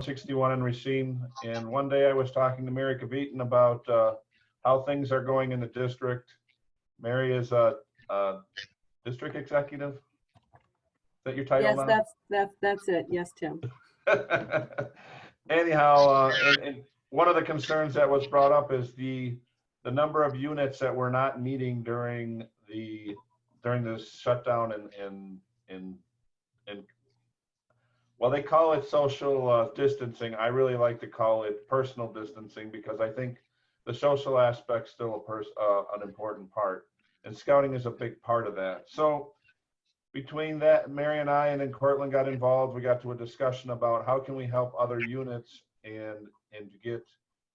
61 in Racine, and one day I was talking to Mary Cavitan about how things are going in the district. Mary is a district executive. Is that your title Yes, now? that's it. Yes, Tim. Anyhow, and one of the concerns that was brought up is the number of units that were not meeting during the shutdown and well, they call it social distancing. I really like to call it personal distancing because I think the social aspect's still an important part, and scouting is a big part of that. So between that, Mary and I, and then Cortland got involved. We got to a discussion about how can we help other units and to get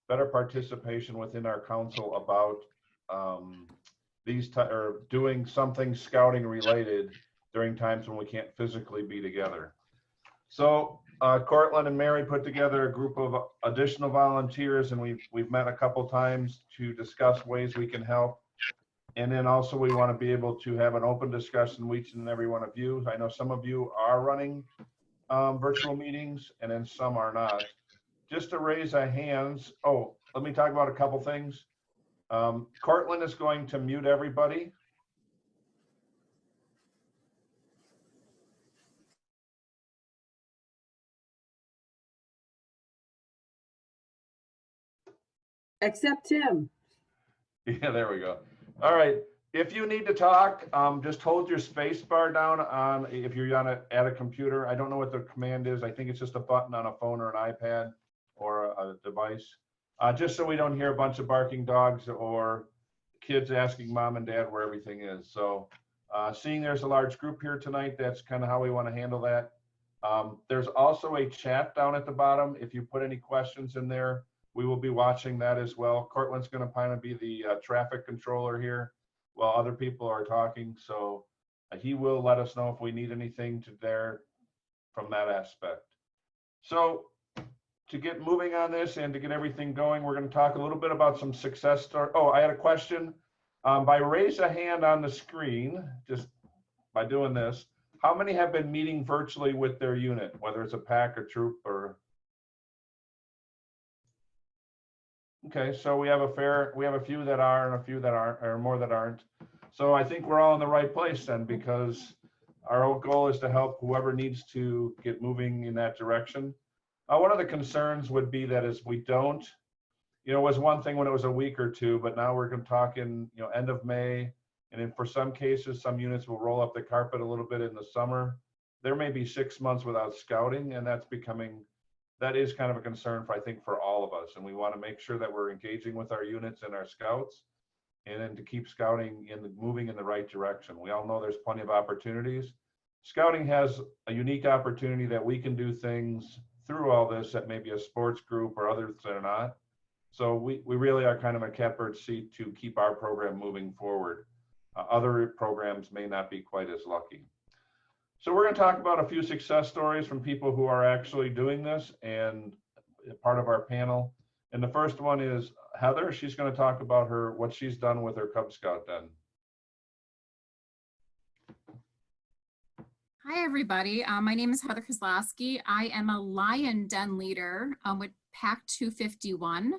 better participation within our council about or doing something scouting related during times when we can't physically be together. So Cortland and Mary put together a group of additional volunteers, and we've met a couple times to discuss ways we can help. And then also we want to be able to have an open discussion with each and every one of you. I know some of you are running virtual meetings and then some are not. Just to raise our hands. Oh, let me talk about a couple things. Cortland is going to mute everybody. Except Tim. Yeah, there we go. All right. If you need to talk, just hold your space bar down on if you're at a computer. I don't know what the command is. I think it's just a button on a phone or an iPad or a device. Just so we don't hear a bunch of barking dogs or kids asking mom and dad where everything is. So seeing there's a large group here tonight, that's kind of how we want to handle that. There's also a chat down at the bottom. If you put any questions in there, we will be watching that as well. Cortland's going to kind of be the traffic controller here while other people are talking. So he will let us know if we need anything to there from that aspect. So to get moving on this and to get everything going, we're going to talk a little bit about some success stories. Oh, I had a question. By raise a hand on the screen, just by doing this, how many have been meeting virtually with their unit, whether it's a pack or troop or? Okay, so we have a few that are and a few that aren't, or more that aren't. So I think we're all in the right place then, because our goal is to help whoever needs to get moving in that direction. One of the concerns would be that as we don't, it was one thing when it was a week or two, but now we're going to talk in, end of May. And then for some cases, some units will roll up the carpet a little bit in the summer. There may be 6 months without scouting, and that is kind of a concern I think for all of us. And we want to make sure that we're engaging with our units and our scouts, and then to keep scouting moving in the right direction. We all know there's plenty of opportunities. Scouting has a unique opportunity that we can do things through all this that maybe a sports group or others are not. So we really are kind of a catbird seat to keep our program moving forward. Other programs may not be quite as lucky. So we're going to talk about a few success stories from people who are actually doing this and part of our panel. And the first one is Heather. She's going to talk about what she's done with her Cub Scout den. Hi, everybody. My name is Heather Kozlowski. I am a lion den leader with Pack 251.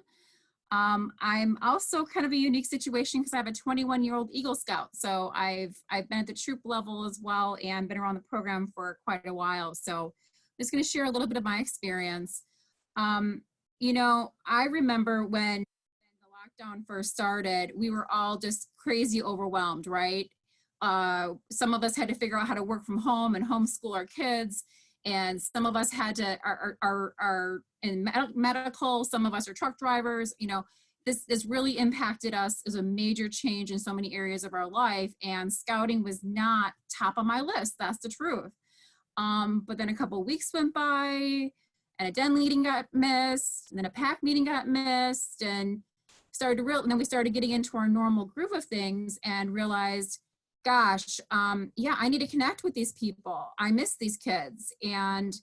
I'm also kind of a unique situation because I have a 21-year-old Eagle Scout. So I've been at the troop level as well and been around the program for quite a while. So I'm just going to share a little bit of my experience. I remember when the lockdown first started, we were all just crazy overwhelmed, right? Some of us had to figure out how to work from home and homeschool our kids. And some of us are in medical, some of us are truck drivers. This really impacted us as a major change in so many areas of our life. And scouting was not top of my list. That's the truth. But then a couple of weeks went by and a den meeting got missed, and then a pack meeting got missed, and then we started getting into our normal groove of things and realized, gosh, yeah, I need to connect with these people. I miss these kids. And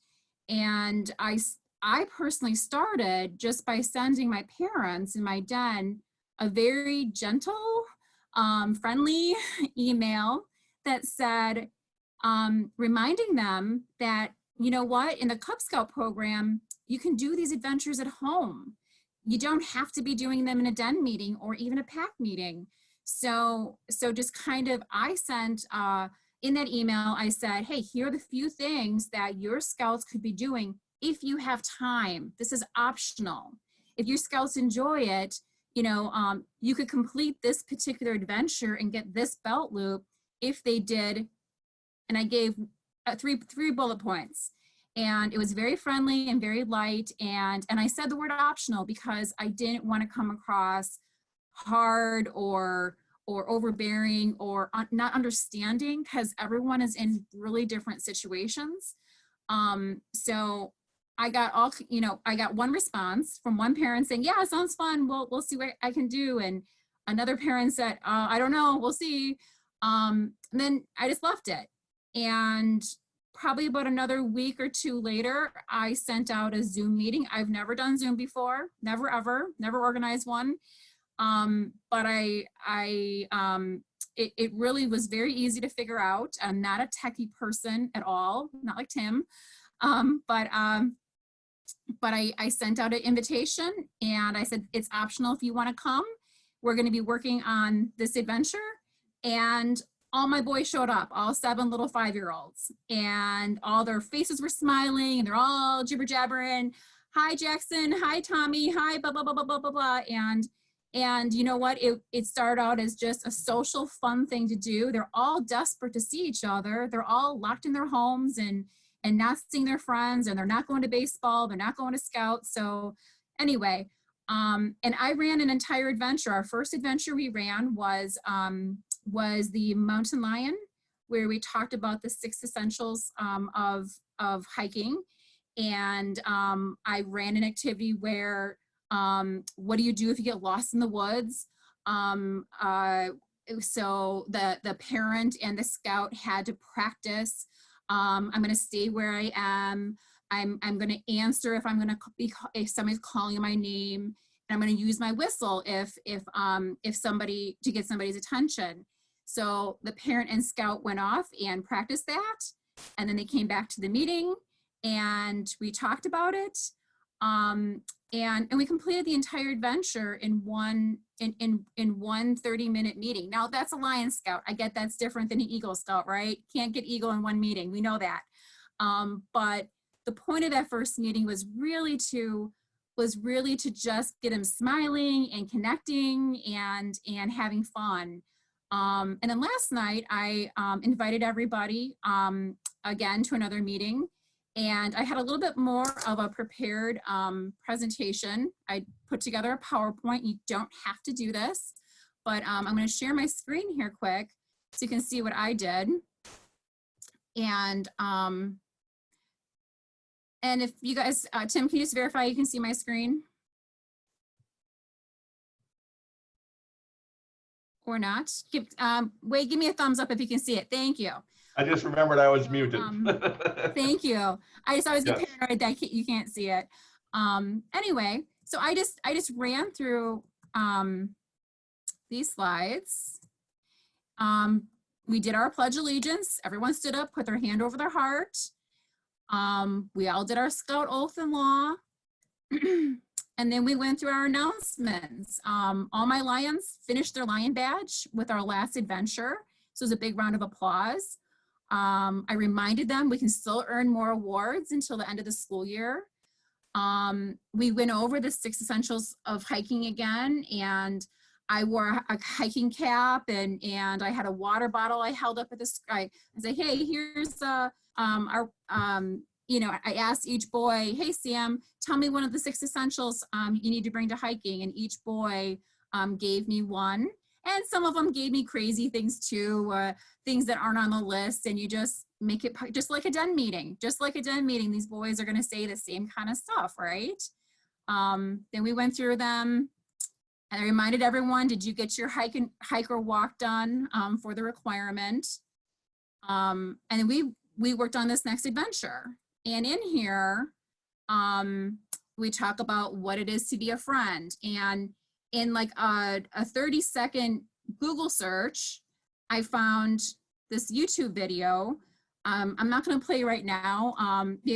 I personally started just by sending my parents in my den a very gentle, friendly email that said, reminding them that, you know what, in the Cub Scout program, you can do these adventures at home. You don't have to be doing them in a den meeting or even a pack meeting. So just kind of, I sent, in that email, I said, hey, here are the few things that your scouts could be doing if you have time. This is optional. If your scouts enjoy it, you know, you could complete this particular adventure and get this belt loop if they did. And I gave three bullet points. And it was very friendly and very light. And I said the word optional because I didn't want to come across hard or overbearing or not understanding, because everyone is in really different situations. So I got I got one response from one parent saying, yeah, it sounds fun. We'll see what I can do. And another parent said, I don't know, we'll see. And then I just left it. And probably about another week or two later, I sent out a Zoom meeting. I've never done Zoom before, never, ever, never organized one. But it really was very easy to figure out. I'm not a techie person at all, not like Tim. But I sent out an invitation and I said, it's optional if you want to come. We're going to be working on this adventure. And all my boys showed up, all 7 little 5-year-olds, and all their faces were smiling and they're all jibber jabbering. Hi, Jackson. Hi, Tommy. Hi, blah, blah, blah, blah, blah, blah, blah. And you know what? It started out as just a social fun thing to do. They're all desperate to see each other. They're all locked in their homes and not seeing their friends, and they're not going to baseball. They're not going to scout. So anyway, and I ran an entire adventure. Our first adventure we ran was the Mountain Lion, where we talked about the 6 essentials of hiking. And I ran an activity where, what do you do if you get lost in the woods? So the parent and the scout had to practice. I'm going to stay where I am. I'm going to answer if somebody's calling my name, and I'm going to use my whistle if somebody, to get somebody's attention. So the parent and scout went off and practiced that, and then they came back to the meeting and we talked about it. And we completed the entire adventure in one 30-minute meeting. Now that's a Lion Scout. I get that's different than an Eagle Scout, right? Can't get Eagle in one meeting. We know that. But the point of that first meeting was really to just get them smiling and connecting and having fun. And then last night I invited everybody again to another meeting. And I had a little bit more of a prepared presentation. I put together a PowerPoint. You don't have to do this, but I'm going to share my screen here quick so you can see what I did. And if you guys, Tim, can you just verify you can see my screen? Or not? Wade, give me a thumbs up if you can see it. Thank you. I just remembered I was muted. Thank you. I just always get Yes. paranoid that you can't see it. Anyway, so I just ran through these slides. We did our Pledge of Allegiance. Everyone stood up, put their hand over their heart. We all did our Scout Oath and Law. And then we went through our announcements. All my Lions finished their Lion badge with our last adventure. So it was a big round of applause. I reminded them we can still earn more awards until the end of the school year. We went over the 6 essentials of hiking again, and I wore a hiking cap and I had a water bottle I held up at the sky. I said, hey, here's you know, I asked each boy, hey, Sam, tell me one of the 6 essentials you need to bring to hiking. And each boy gave me one. And some of them gave me crazy things too, things that aren't on the list. And you just make it just like a den meeting. Just like a den meeting, these boys are going to say the same kind of stuff, right? Then we went through them. And I reminded everyone, did you get your hike or walk done for the requirement? And we worked on this next adventure. And in here, we talk about what it is to be a friend. And in like a 30-second Google search, I found this YouTube video I'm not going to play right now,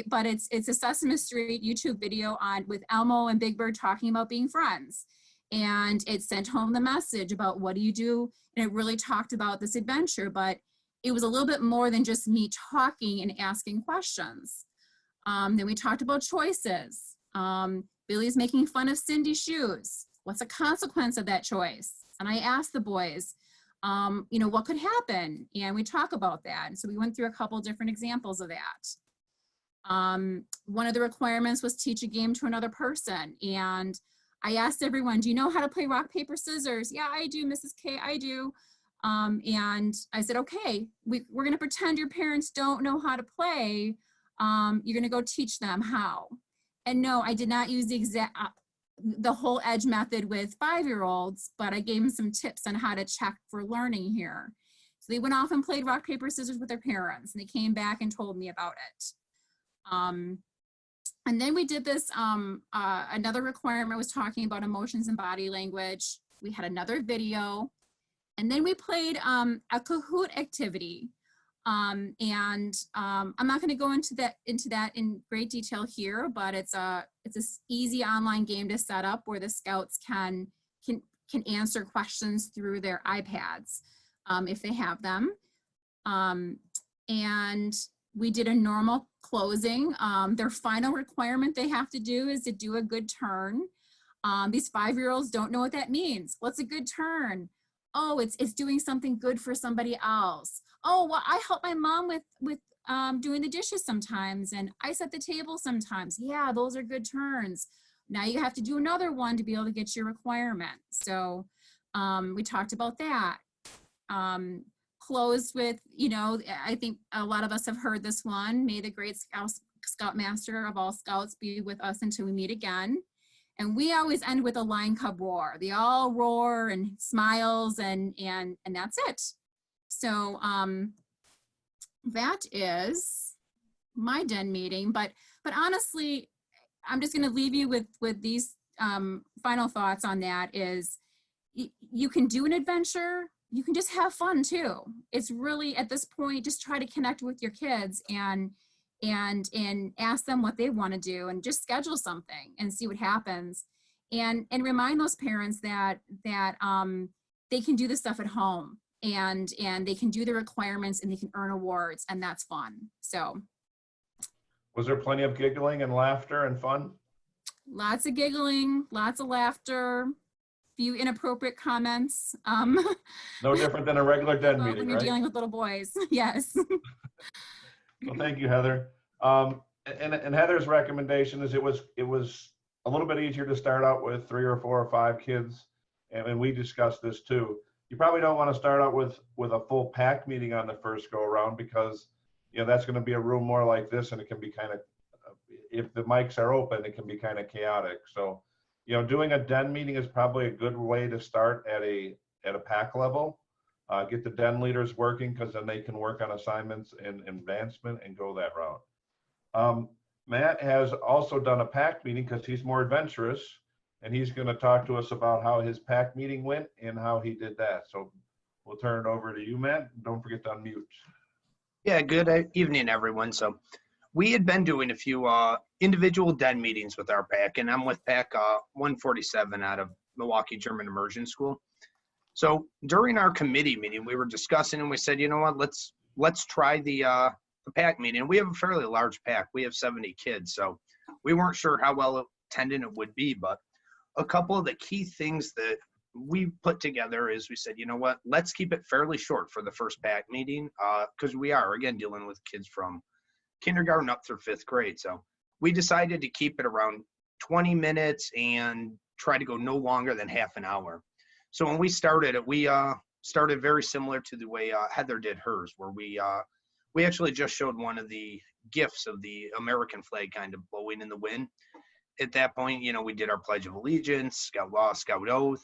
but it's a Sesame Street YouTube video with Elmo and Big Bird talking about being friends. And it sent home the message about what do you do? And it really talked about this adventure, but it was a little bit more than just me talking and asking questions. Then we talked about choices. Billy's making fun of Cindy's shoes. What's the consequence of that choice? And I asked the boys, what could happen? And we talk about that. And so we went through a couple different examples of that. One of the requirements was teach a game to another person. And I asked everyone, do you know how to play rock, paper, scissors? Yeah, I do, Mrs. K, I do. And I said, okay, we're gonna pretend your parents don't know how to play. You're gonna go teach them how. And no, I did not use the whole edge method with 5-year-olds, but I gave them some tips on how to check for learning here. So they went off and played rock, paper, scissors with their parents, and they came back and told me about it. And then we did this, another requirement was talking about emotions and body language. We had another video, and then we played a Kahoot activity. I'm not going to go into that in great detail here, but it's a easy online game to set up where the scouts can answer questions through their iPads if they have them. And we did a normal closing. Their final requirement they have to do is to do a good turn. These 5-year-olds don't know what that means. What's a good turn? Oh, it's doing something good for somebody else. Oh, well, I help my mom with doing the dishes sometimes, and I set the table sometimes. Yeah, those are good turns. Now you have to do another one to be able to get your requirement. So we talked about that. Closed with, I think a lot of us have heard this one. May the great Scoutmaster of all scouts be with us until we meet again. And we always end with a Lion Cub roar. They all roar and smiles, and that's it. So that is my den meeting. But honestly, I'm just going to leave you with these final thoughts on that. Is you can do an adventure. You can just have fun too. It's really, at this point, just try to connect with your kids and ask them what they want to do, and just schedule something and see what happens, and remind those parents that they can do this stuff at home, and they can do the requirements, and they can earn awards, and that's fun. So was there plenty of giggling and laughter and fun? Lots of giggling, lots of laughter, few inappropriate comments. No different than a regular den Well, meeting, when you're right? dealing with little boys. Yes. Well, thank you, Heather. And Heather's recommendation is it was a little bit easier to start out with 3 or 4 or 5 kids, and we discussed this too. You probably don't want to start out with a full pack meeting on the first go around, because that's going to be a room more like this, and it can be kind of, if the mics are open, it can be kind of chaotic. So doing a den meeting is probably a good way to start at a pack level. Get the den leaders working, because then they can work on assignments and advancement and go that route. Matt has also done a pack meeting because he's more adventurous, and he's going to talk to us about how his pack meeting went and how he did that. So we'll turn it over to you, Matt. Don't forget to unmute. Yeah, good evening, everyone. So we had been doing a few individual den meetings with our pack, and I'm with pack 147 out of Milwaukee German Immersion School. So during our committee meeting, we were discussing, and we said, you know what, let's try the pack meeting. We have a fairly large pack. We have 70 kids, so we weren't sure how well attended it would be. But a couple of the key things that we put together is we said, you know what, let's keep it fairly short for the first pack meeting, because we are, again, dealing with kids from kindergarten up through 5th grade. So we decided to keep it around 20 minutes and try to go no longer than half an hour. So when we started it, we started very similar to the way Heather did hers, where we actually just showed one of the gifts of the American flag kind of blowing in the wind. At that point, we did our Pledge of Allegiance, Scout Law, Scout Oath.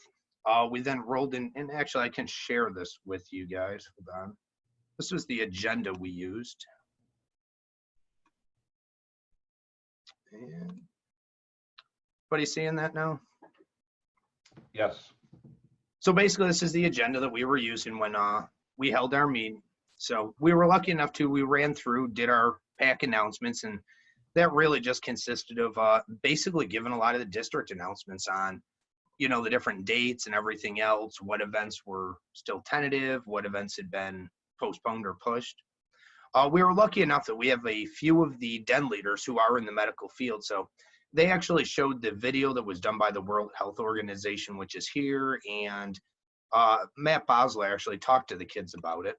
We then rolled in, and actually I can share this with you guys. Hold on. This was the agenda we used. And everybody seeing that now? Yes. So basically, this is the agenda that we were using when we held our meeting. So we were lucky enough to, we ran through, did our pack announcements, and that really just consisted of basically giving a lot of the district announcements on, you know, the different dates and everything else, what events were still tentative, what events had been postponed or pushed. We were lucky enough that we have a few of the den leaders who are in the medical field. So they actually showed the video that was done by the World Health Organization, which is here. And Matt Bosler actually talked to the kids about it.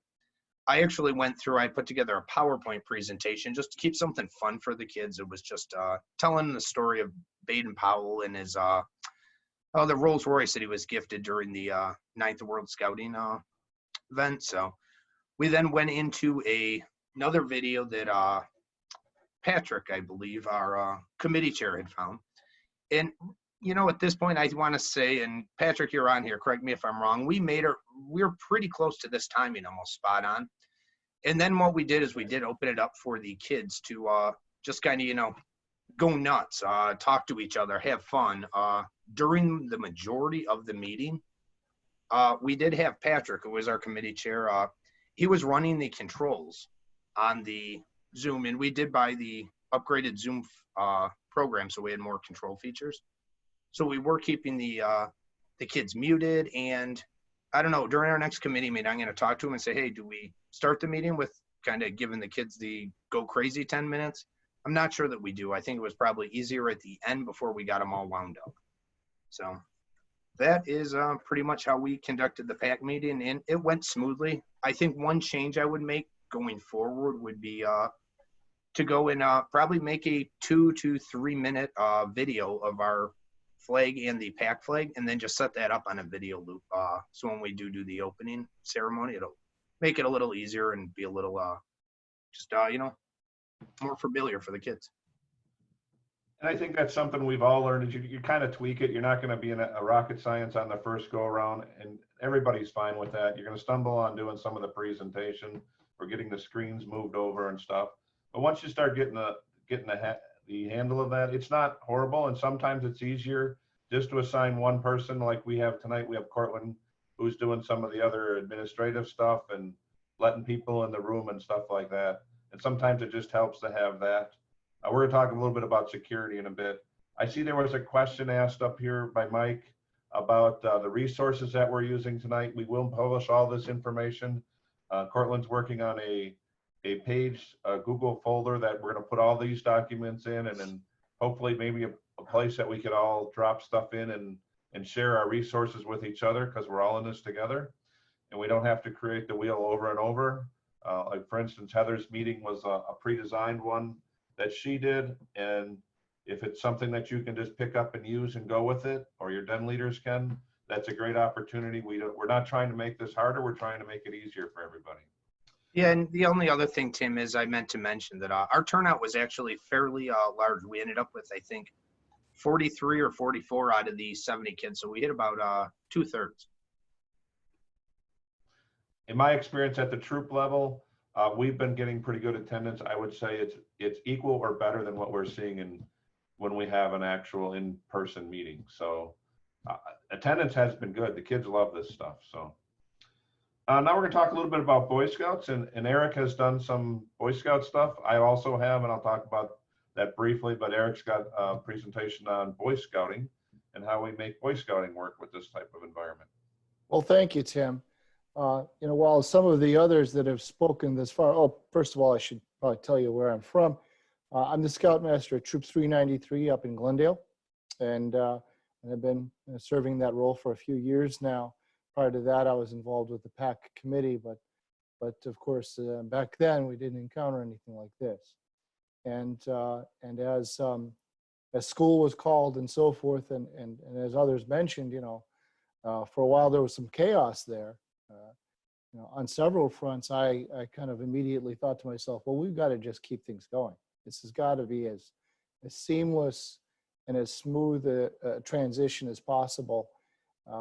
I actually went through, I put together a PowerPoint presentation just to keep something fun for the kids. It was just telling the story of Baden Powell and his, the Rolls Royce that he was gifted during the 9th World Scouting event. So we then went into another video that Patrick, I believe, our committee chair had found. And, you know, at this point, I want to say, and Patrick, you're on here, correct me if I'm wrong, we're pretty close to this timing, almost spot on. And then what we did is we did open it up for the kids to just kind of, you know, go nuts, talk to each other, have fun. During the majority of the meeting, we did have Patrick, who was our committee chair. He was running the controls on the Zoom, and we did buy the upgraded Zoom program, so we had more control features. So we were keeping the kids muted, and I don't know, during our next committee meeting, I'm going to talk to them and say, hey, do we start the meeting with kind of giving the kids the go crazy 10 minutes? I'm not sure that we do. I think it was probably easier at the end before we got them all wound up. So that is pretty much how we conducted the PAC meeting, and it went smoothly. I think one change I would make going forward would be to go and probably make a 2 to 3 minute video of our flag and the PAC flag, and then just set that up on a video loop. So when we do the opening ceremony, it'll make it a little easier and be a little you know, more familiar for the kids. And I think that's something we've all learned is you kind of tweak it. You're not going to be in a rocket science on the first go around, and everybody's fine with that. You're going to stumble on doing some of the presentation or getting the screens moved over and stuff. But once you start getting the handle of that, it's not horrible. And sometimes it's easier just to assign one person like we have tonight. We have Cortland, who's doing some of the other administrative stuff and letting people in the room and stuff like that. And sometimes it just helps to have that. We're going to talk a little bit about security in a bit. I see there was a question asked up here by Mike about the resources that we're using tonight. We will publish all this information. Cortland's working on a page, a Google folder that we're going to put all these documents in, and then hopefully maybe a place that we could all drop stuff in and share our resources with each other, because we're all in this together and we don't have to create the wheel over and over. Like for instance, Heather's meeting was a pre-designed one that she did, and if it's something that you can just pick up and use and go with it, or your den leaders can, that's a great opportunity. We're not trying to make this harder, we're trying to make it easier for everybody. Yeah, and the only other thing, Tim, is I meant to mention that our turnout was actually fairly large. We ended up with, I think, 43 or 44 out of the 70 kids, so we hit about 2/3. In my experience at the troop level, we've been getting pretty good attendance. I would say it's equal or better than what we're seeing when we have an actual in-person meeting. So attendance has been good. The kids love this stuff. So now we're going to talk a little bit about Boy Scouts, and Eric has done some Boy Scout stuff. I also have, and I'll talk about that briefly, but Eric's got a presentation on Boy Scouting and how we make Boy Scouting work with this type of environment. Well, thank you, Tim. You know, while some of the others that have spoken this far, first of all, I should probably tell you where I'm from. I'm the Scoutmaster at Troop 393 up in Glendale, and I've been serving that role for a few years now. Prior to that, I was involved with the PAC committee, but of course, back then we didn't encounter anything like this. And as school was called and so forth, and as others mentioned, you know, for a while there was some chaos there. You know, on several fronts, I kind of immediately thought to myself, well, we've got to just keep things going. This has got to be as seamless and as smooth a transition as possible,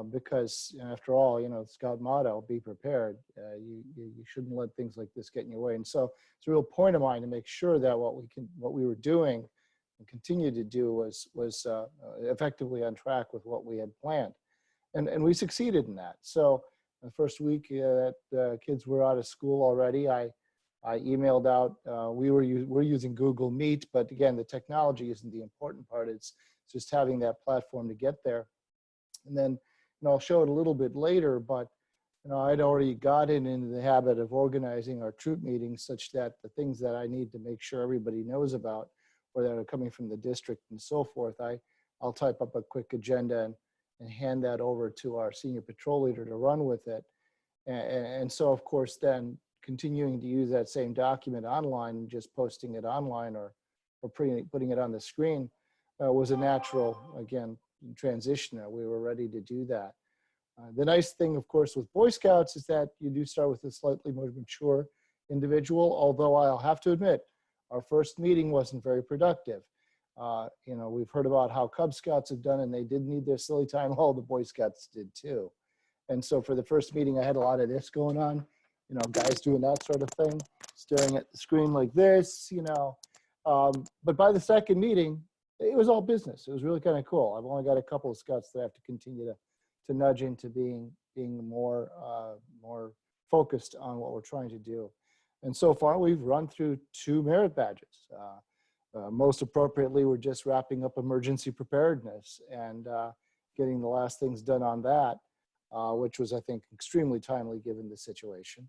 because after all, you know, the Scout motto, be prepared. You shouldn't let things like this get in your way. And so it's a real point of mine to make sure that what we were doing and continue to do was effectively on track with what we had planned. And we succeeded in that. So The first week that kids were out of school already, I emailed out. We're using Google Meet, but again, the technology isn't the important part. It's just having that platform to get there. And then, I'll show it a little bit later, but I'd already gotten into the habit of organizing our troop meetings such that the things that I need to make sure everybody knows about, or that are coming from the district and so forth, I'll type up a quick agenda and hand that over to our senior patrol leader to run with it. And so, of course, then continuing to use that same document online and just posting it online or putting it on the screen was a natural, again, transition. We were ready to do that. The nice thing, of course, with Boy Scouts is that you do start with a slightly more mature individual, although I'll have to admit, our first meeting wasn't very productive. We've heard about how Cub Scouts have done, and they did need their silly time hall. The Boy Scouts did too. And so for the first meeting, I had a lot of this going on, guys doing that sort of thing, staring at the screen like this, But by the second meeting, it was all business. It was really kind of cool. I've only got a couple of Scouts that I have to continue to nudge into being more focused on what we're trying to do. And so far, we've run through 2 merit badges. Most appropriately, we're just wrapping up emergency preparedness and getting the last things done on that, which was, I think, extremely timely given the situation.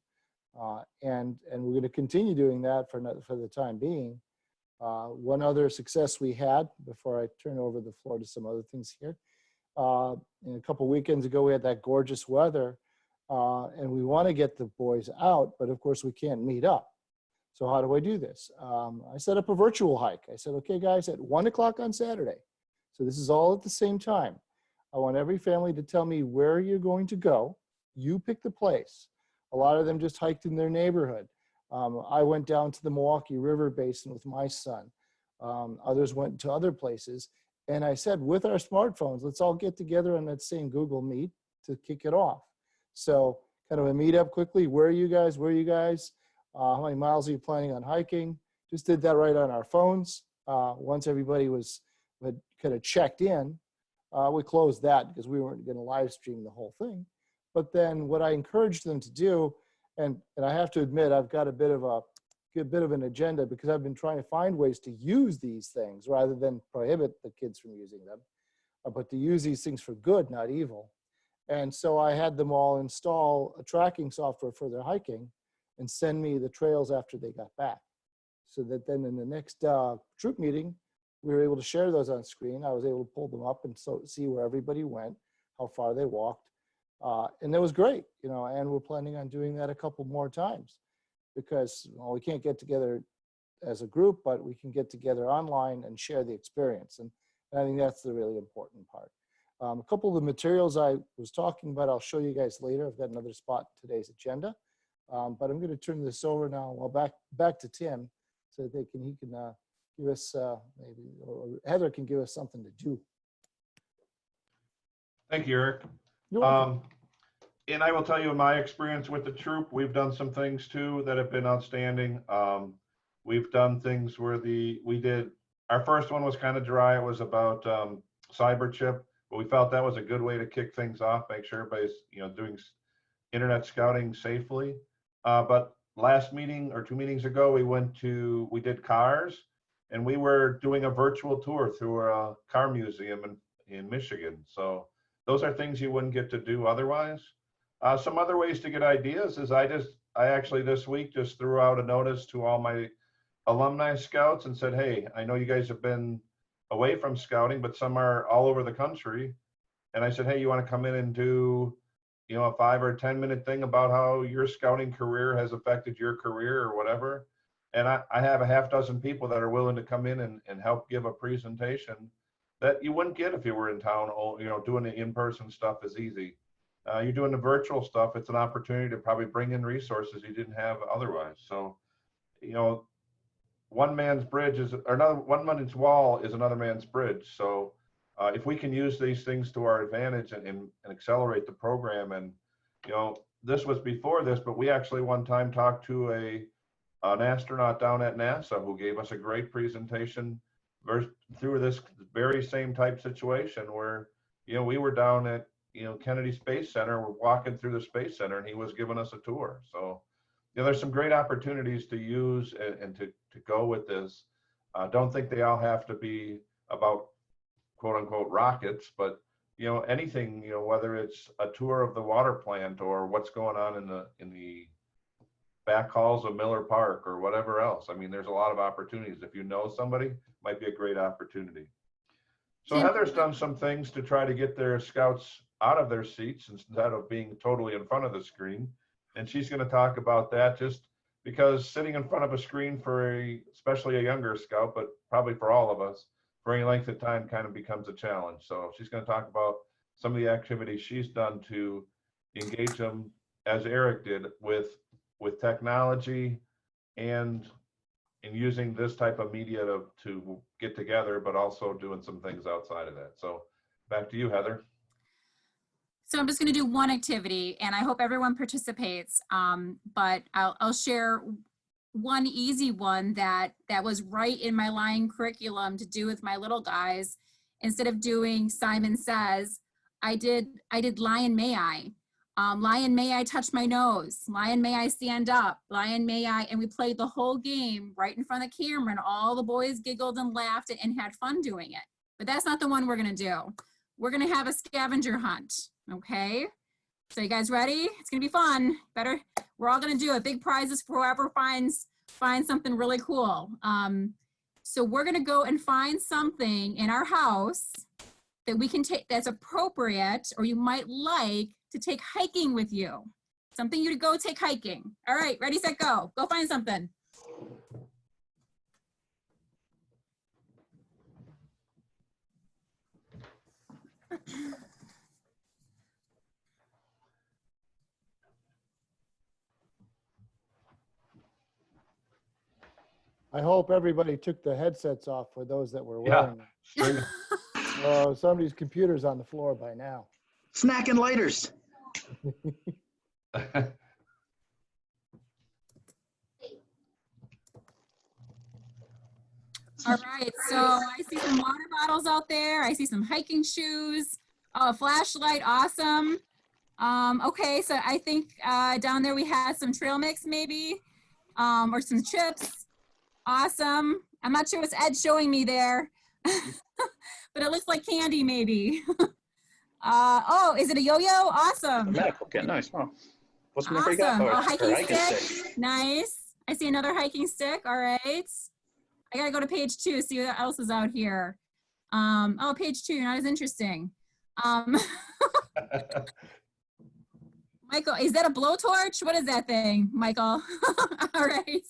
And we're going to continue doing that for the time being. One other success we had, before I turn over the floor to some other things here, a couple weekends ago, we had that gorgeous weather, and we want to get the boys out, but of course we can't meet up. So how do I do this? I set up a virtual hike. I said, okay, guys, at 1 o'clock on Saturday. So this is all at the same time. I want every family to tell me where you're going to go. You pick the place. A lot of them just hiked in their neighborhood. I went down to the Milwaukee River Basin with my son. Others went to other places. And I said, with our smartphones, let's all get together on that same Google Meet to kick it off. So kind of a meetup quickly. Where are you guys? Where are you guys? How many miles are you planning on hiking? Just did that right on our phones. Once everybody had kind of checked in, we closed that because we weren't going to live stream the whole thing. But then what I encouraged them to do, and I have to admit, I've got a bit of an agenda because I've been trying to find ways to use these things rather than prohibit the kids from using them, but to use these things for good, not evil. And so I had them all install a tracking software for their hiking and send me the trails after they got back. So that then in the next troop meeting, we were able to share those on screen. I was able to pull them up and see where everybody went, how far they walked. And it was great, and we're planning on doing that a couple more times because we can't get together as a group, but we can get together online and share the experience. And I think that's the really important part. A couple of the materials I was talking about, I'll show you guys later. I've got another spot in today's agenda. But I'm going to turn this over now. Well, back to Tim, so that he can give us maybe, or Heather can give us something to do. Thank you, Eric. You're welcome. And I will tell you, in my experience with the troop, we've done some things too that have been outstanding. We've done things where our first one was kind of dry. It was about cyber chip, but we felt that was a good way to kick things off, make sure everybody's doing internet scouting safely. But last meeting or 2 meetings ago, we did cars, and we were doing a virtual tour through a car museum in Michigan. So those are things you wouldn't get to do otherwise. Some other ways to get ideas is I actually this week just threw out a notice to all my alumni scouts and said, hey, I know you guys have been away from scouting, but some are all over the country. And I said, hey, you want to come in and do a 5 or 10 minute thing about how your scouting career has affected your career or whatever. And I have a half dozen people that are willing to come in and help give a presentation that you wouldn't get if you were in town. Doing the in-person stuff is easy. You're doing the virtual stuff. It's an opportunity to probably bring in resources you didn't have otherwise. So, one man's wall is another man's bridge. So if we can use these things to our advantage and accelerate the program, and this was before this, but we actually one time talked to an astronaut down at NASA who gave us a great presentation through this very same type situation where we were down at Kennedy Space Center. We're walking through the Space Center and he was giving us a tour. So, there's some great opportunities to use and to go with this. Don't think they all have to be about quote unquote rockets, but anything, whether it's a tour of the water plant or what's going on in the back halls of Miller Park or whatever else. I mean, there's a lot of opportunities. If you know somebody, might be a great opportunity. So Heather's done some things to try to get their scouts out of their seats instead of being totally in front of the screen. And she's going to talk about that, just because sitting in front of a screen for especially a younger scout, but probably for all of us, for any length of time kind of becomes a challenge. So she's going to talk about some of the activities she's done to engage them, as Eric did, with technology and in using this type of media to get together, but also doing some things outside of that. So back to you, Heather. So I'm just going to do one activity, and I hope everyone participates. But I'll share one easy one that was right in my line curriculum to do with my little guys. Instead of doing Simon Says, I did Lion May I. Lion, may I touch my nose? Lion, may I stand up? Lion, may I? And we played the whole game right in front of the camera, and all the boys giggled and laughed and had fun doing it. But that's not the one we're going to do. We're going to have a scavenger hunt. Okay. So you guys ready? It's going to be fun. We're all going to do it. Big prizes for whoever finds something really cool. So we're going to go and find something in our house that we can take that's appropriate, or you might like to take hiking with you. Something you to go take hiking. All right, ready, set, go. Go find something. I hope everybody took the headsets off for those that were wearing them. Oh, somebody's computer's on the floor by now. Snack and lighters. All right, so I see some water bottles out there. I see some hiking shoes. Oh, a flashlight, awesome. Okay, so I think down there we had some trail mix maybe, or some chips. Awesome. I'm not sure what's Ed showing me there, but it looks like candy maybe. Oh, is it a yo-yo? Awesome. A medical kit, nice. Oh, what's the Awesome. number you got? Oh, hiking stick. stick. Nice. I see another hiking stick. All right. I gotta go to page 2, see what else is out here. Oh, page 2, not as interesting. Michael, is that a blowtorch? What is that thing, Michael? All right.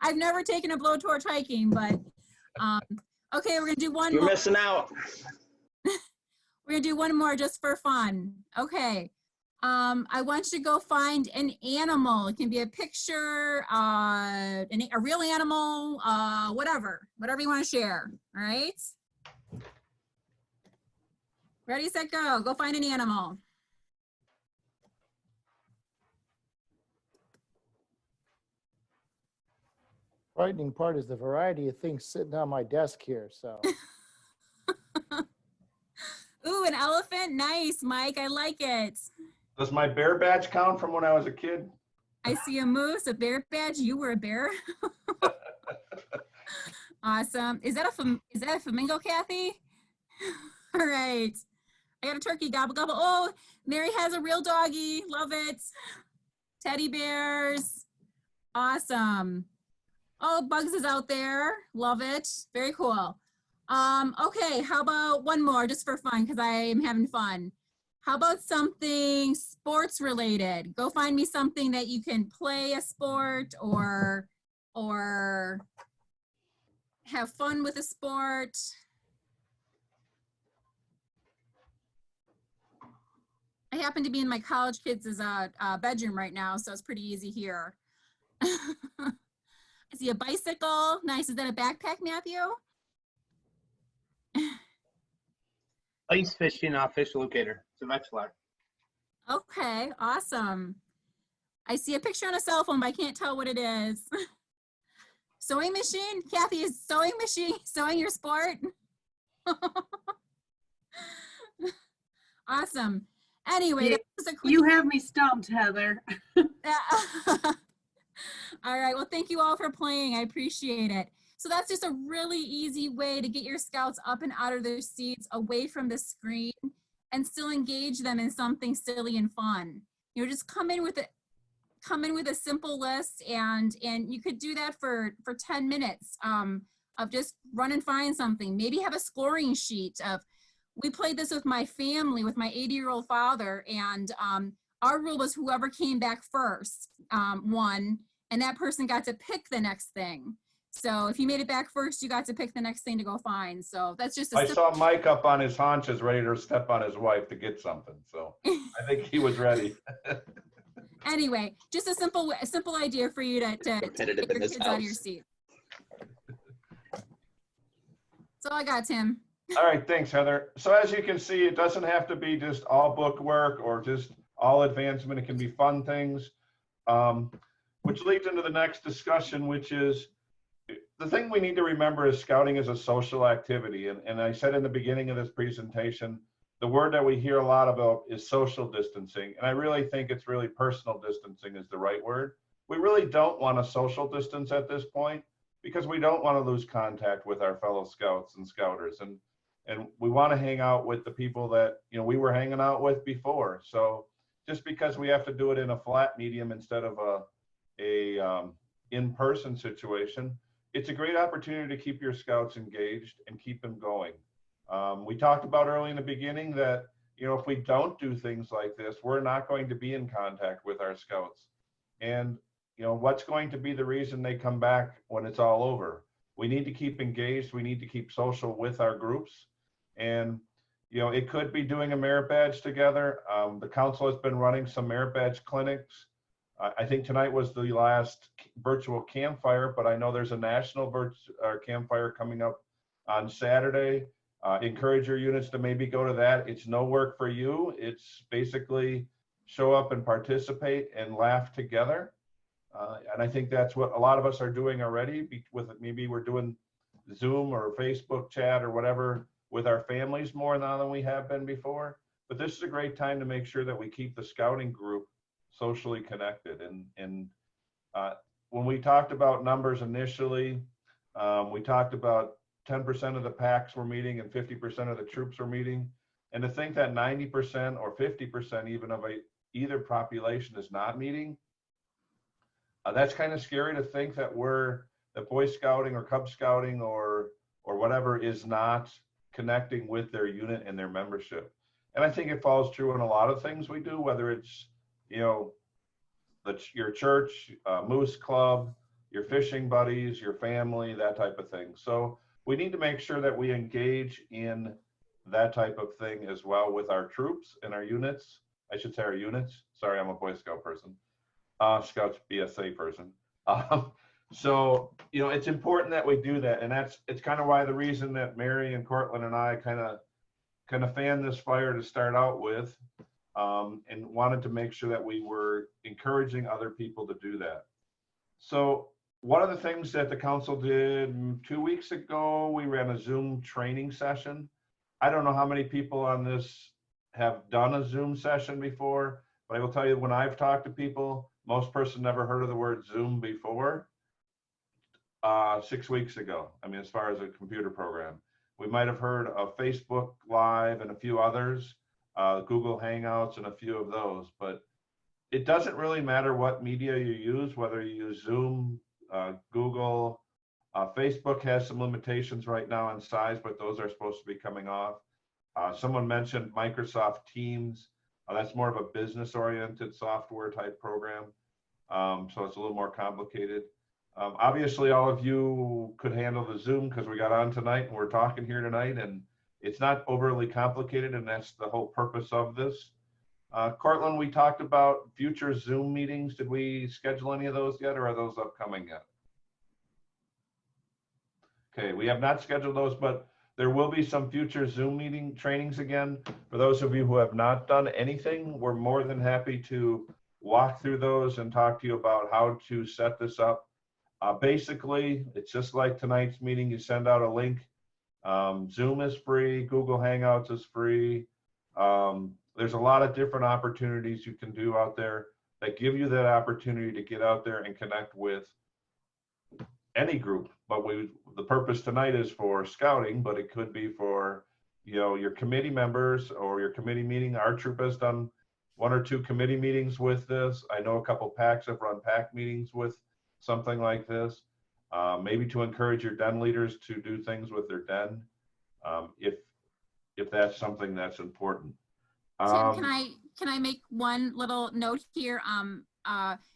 I've never taken a blowtorch hiking, but okay, we're gonna do one You're more. missing out. We're gonna do one more just for fun. Okay. I want you to go find an animal. It can be a picture, a real animal, whatever you want to share. All right. Ready, set, go. Go find an animal. Frightening part is the variety of things sitting on my desk here, so. Ooh, an elephant. Nice, Mike. I like it. Does my bear badge count from when I was a kid? I see a moose, a bear badge. You were a bear. Awesome. Is that a flamingo, Kathy? All right. I got a turkey, gobble gobble. Oh, Mary has a real doggy. Love it. Teddy bears. Awesome. Oh, Bugs is out there. Love it. Very cool. Okay, how about one more just for fun, because I am having fun. How about something sports related? Go find me something that you can play a sport or have fun with a sport. I happen to be in my college kids' bedroom right now, so it's pretty easy here. I see a bicycle. Nice. Is that a backpack, Matthew? Ice fishing, fish locator. It's a Vexilar. Okay, awesome. I see a picture on a cell phone, but I can't tell what it is. Sewing machine? Kathy, is sewing machine sewing your sport? Awesome. Anyway, that was a quick. You have me stumped, Heather. All right. Well, thank you all for playing. I appreciate it. So that's just a really easy way to get your scouts up and out of their seats, away from the screen, and still engage them in something silly and fun. You know, just come in with a simple list, and you could do that for 10 minutes of just run and find something. Maybe have a scoring sheet of, we played this with my family, with my 80-year-old father, and our rule was whoever came back first won, and that person got to pick the next thing. So if you made it back first, you got to pick the next thing to go find. So that's just a I saw Mike up on his haunches, ready to step on his wife to get something. So I think he was ready. Anyway, just a simple idea for you to get Competitive your in this kids out of your house. seat. That's all I got, Tim. All right, thanks, Heather. So as you can see, it doesn't have to be just all book work or just all advancement. It can be fun things, which leads into the next discussion, which is the thing we need to remember is scouting is a social activity. And I said in the beginning of this presentation, the word that we hear a lot about is social distancing. And I really think it's really personal distancing is the right word. We really don't want to social distance at this point because we don't want to lose contact with our fellow scouts and scouters. And we want to hang out with the people that, you know, we were hanging out with before. So just because we have to do it in a flat medium instead of a in-person situation, it's a great opportunity to keep your scouts engaged and keep them going. We talked about early in the beginning that, you know, if we don't do things like this, we're not going to be in contact with our scouts. And, you know, what's going to be the reason they come back when it's all over? We need to keep engaged. We need to keep social with our groups. And, you know, it could be doing a merit badge together. The council has been running some merit badge clinics. I think tonight was the last virtual campfire, but I know there's a national campfire coming up on Saturday. Encourage your units to maybe go to that. It's no work for you. It's basically show up and participate and laugh together. And I think that's what a lot of us are doing already. With maybe we're doing Zoom or Facebook chat or whatever with our families more now than we have been before. But this is a great time to make sure that we keep the scouting group socially connected. And when we talked about numbers initially, we talked about 10% of the packs were meeting and 50% of the troops were meeting. And to think that 90% or 50% even of either population is not meeting, that's kind of scary to think that that Boy Scouting or Cub Scouting or whatever is not connecting with their unit and their membership. And I think it falls true in a lot of things we do, whether it's, you know, your church, Moose Club, your fishing buddies, your family, that type of thing. So we need to make sure that we engage in that type of thing as well with our troops and our units. I should say our units. Sorry, I'm a Boy Scout person. Scouts BSA person. So, you know, it's important that we do that. And it's kind of why the reason that Mary and Cortland and I kind of fanned this fire to start out with, and wanted to make sure that we were encouraging other people to do that. So one of the things that the council did 2 weeks ago, we ran a Zoom training session. I don't know how many people on this have done a Zoom session before, but I will tell you, when I've talked to people, most person never heard of the word Zoom before 6 weeks ago. I mean, as far as a computer program, we might have heard of Facebook Live and a few others, Google Hangouts and a few of those, but it doesn't really matter what media you use, whether you use Zoom, Google, Facebook has some limitations right now on size, but those are supposed to be coming off. Someone mentioned Microsoft Teams. That's more of a business-oriented software type program, so it's a little more complicated. Obviously, all of you could handle the Zoom because we got on tonight and we're talking here tonight, and it's not overly complicated, and that's the whole purpose of this. Cortland, we talked about future Zoom meetings. Did we schedule any of those yet, or are those upcoming yet? Okay, we have not scheduled those, but there will be some future Zoom meeting trainings again. For those of you who have not done anything, we're more than happy to walk through those and talk to you about how to set this up. Basically, it's just like tonight's meeting. You send out a link. Zoom is free. Google Hangouts is free. There's a lot of different opportunities you can do out there that give you that opportunity to get out there and connect with any group. But the purpose tonight is for scouting, but it could be for, your committee members or your committee meeting. Our troop has done 1 or 2 committee meetings with this. I know a couple PACs have run PAC meetings with something like this. Maybe to encourage your den leaders to do things with their den, if that's something that's important. Tim, can I make one little note here?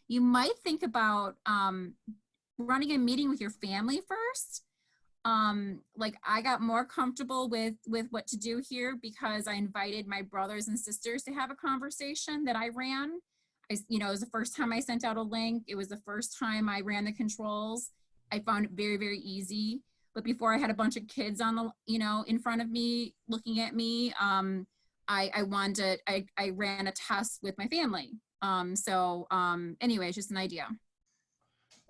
You might think about running a meeting with your family first. Like I got more comfortable with what to do here because I invited my brothers and sisters to have a conversation that I ran. It was the first time I sent out a link. It was the first time I ran the controls. I found it very, very easy. But before I had a bunch of kids on the, in front of me, looking at me, I ran a test with my family. Anyway, it's just an idea.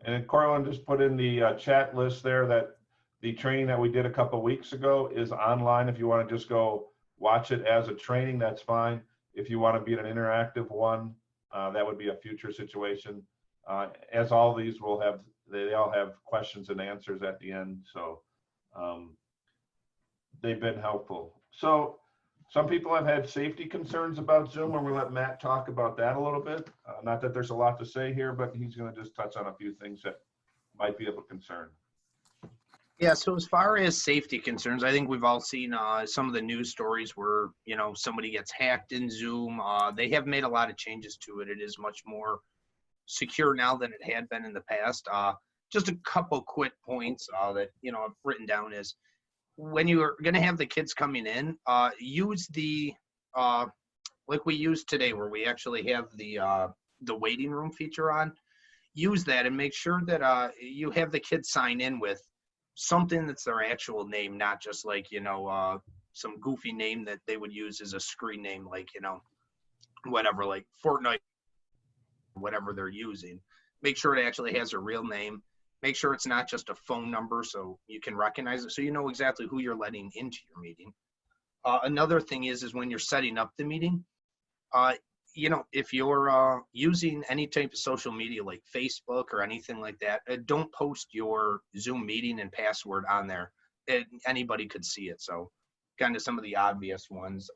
And Corlin just put in the chat list there that the training that we did a couple of weeks ago is online. If you want to just go watch it as a training, that's fine. If you want to be in an interactive one, that would be a future situation. As all these they all have questions and answers at the end. So they've been helpful. So some people have had safety concerns about Zoom, and we'll let Matt talk about that a little bit. Not that there's a lot to say here, but he's going to just touch on a few things that might be of a concern. Yeah, so as far as safety concerns, I think we've all seen some of the news stories where, somebody gets hacked in Zoom. They have made a lot of changes to it. It is much more secure now than it had been in the past. Just a couple quick points that, I've written down is when you're going to have the kids coming in, use the, like we use today where we actually have the waiting room feature on. Use that and make sure that you have the kids sign in with something that's their actual name, not just like, some goofy name that they would use as a screen name, like, whatever, like Fortnite, whatever they're using. Make sure it actually has a real name. Make sure it's not just a phone number so you can recognize it, so you know exactly who you're letting into your meeting. Another thing is when you're setting up the meeting, if you're using any type of social media like Facebook or anything like that, don't post your Zoom meeting and password on there. Anybody could see it. So kind of some of the obvious ones.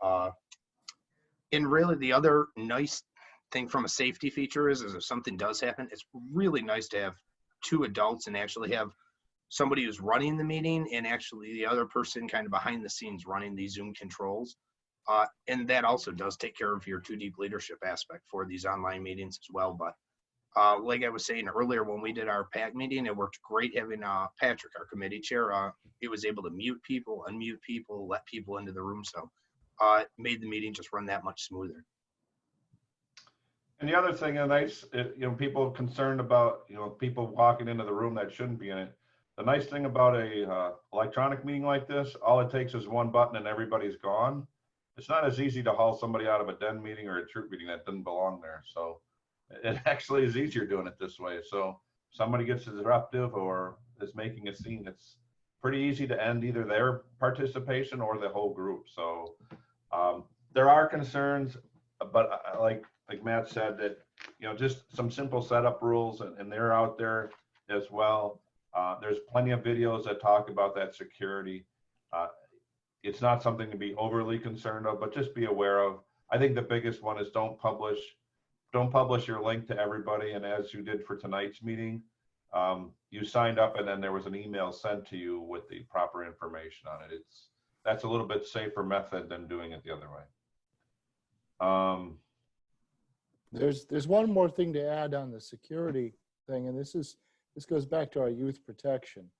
And really the other nice thing from a safety feature is if something does happen, it's really nice to have 2 adults and actually have somebody who's running the meeting and actually the other person kind of behind the scenes running these Zoom controls. And that also does take care of your 2 deep leadership aspect for these online meetings as well. But like I was saying earlier, when we did our PAC meeting, it worked great having Patrick, our committee chair. He was able to mute people, unmute people, let people into the room. So it made the meeting just run that much smoother. And the other thing, people are concerned about, people walking into the room that shouldn't be in it. The nice thing about a electronic meeting like this, all it takes is one button and everybody's gone. It's not as easy to haul somebody out of a den meeting or a troop meeting that doesn't belong there. So it actually is easier doing it this way. So if somebody gets disruptive or is making a scene, it's pretty easy to end either their participation or the whole group. So there are concerns, but like Matt said, that, just some simple setup rules, and they're out there as well. There's plenty of videos that talk about that security. It's not something to be overly concerned of, but just be aware of. I think the biggest one is don't publish your link to everybody. And as you did for tonight's meeting, you signed up and then there was an email sent to you with the proper information on it. That's a little bit safer method than doing it the other way. There's one more thing to add on the security thing, and this goes back to our youth protection.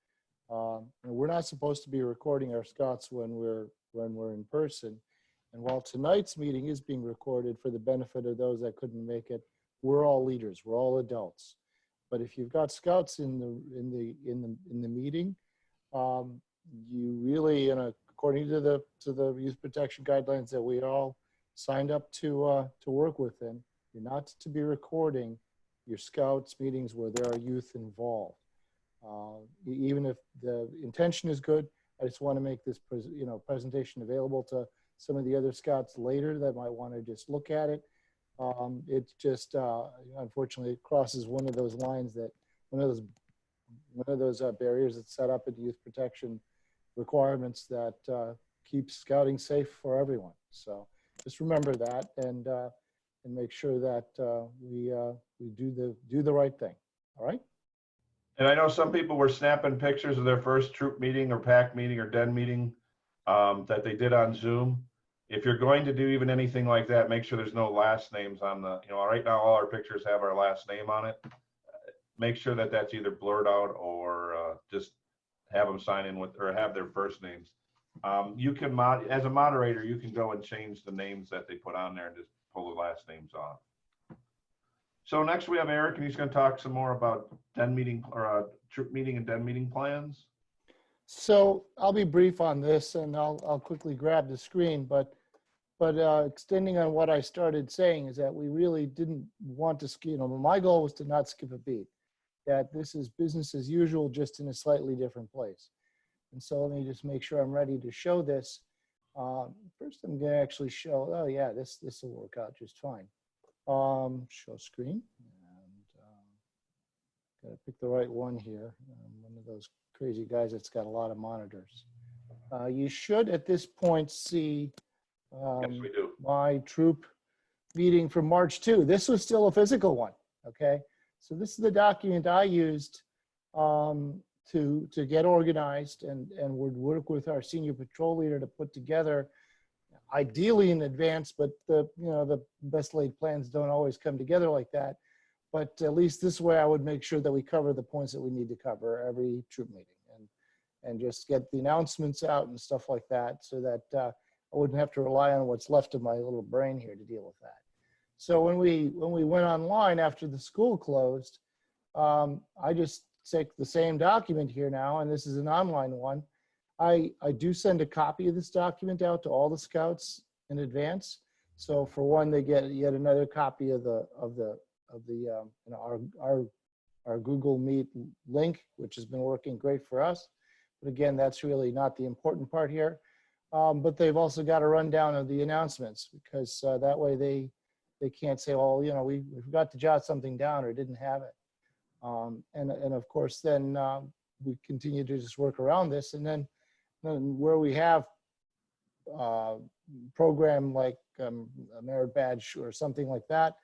We're not supposed to be recording our scouts when we're in person. And while tonight's meeting is being recorded for the benefit of those that couldn't make it, we're all leaders, we're all adults. But if you've got scouts in the meeting, you really, according to the youth protection guidelines that we all signed up to work within, you're not to be recording your scouts meetings where there are youth involved. Even if the intention is good, I just want to make this presentation available to some of the other scouts later that might want to just look at it. It's just, unfortunately, it crosses one of those lines that, one of those barriers that's set up in youth protection requirements that keeps scouting safe for everyone. So just remember that and make sure that we do the right thing. All right. And I know some people were snapping pictures of their first troop meeting or pack meeting or den meeting that they did on Zoom. If you're going to do even anything like that, make sure there's no last names on the, right now all our pictures have our last name on it. Make sure that that's either blurred out or just have them sign in with, or have their first names. You can, as a moderator, you can go and change the names that they put on there and just pull the last names off. So next we have Eric, and he's going to talk some more about den meeting or troop meeting and den meeting plans. So I'll be brief on this, and I'll quickly grab the screen. But extending on what I started saying is that we really didn't want to skip. My goal was to not skip a beat. That this is business as usual, just in a slightly different place. And so let me just make sure I'm ready to show this. First, I'm going to actually show. Oh yeah, this will work out just fine. Show screen, and gotta pick the right one here. One of those crazy guys that's got a lot of monitors. You should at this point see Yes, we do. my troop meeting from March 2. This was still a physical one. Okay, so this is the document I used to get organized and would work with our senior patrol leader to put together, ideally in advance, but the best laid plans don't always come together like that. But at least this way I would make sure that we cover the points that we need to cover every troop meeting and just get the announcements out and stuff like that, so that I wouldn't have to rely on what's left of my little brain here to deal with that. So when we went online after the school closed, I just take the same document here now, and this is an online one. I do send a copy of this document out to all the scouts in advance. So for one, they get yet another copy of our Google Meet link, which has been working great for us. But again, that's really not the important part here. But they've also got a rundown of the announcements, because that way they can't say, well, we forgot to jot something down or didn't have it. And of course, then we continue to just work around this. And then where we have a program like a merit badge or something like that,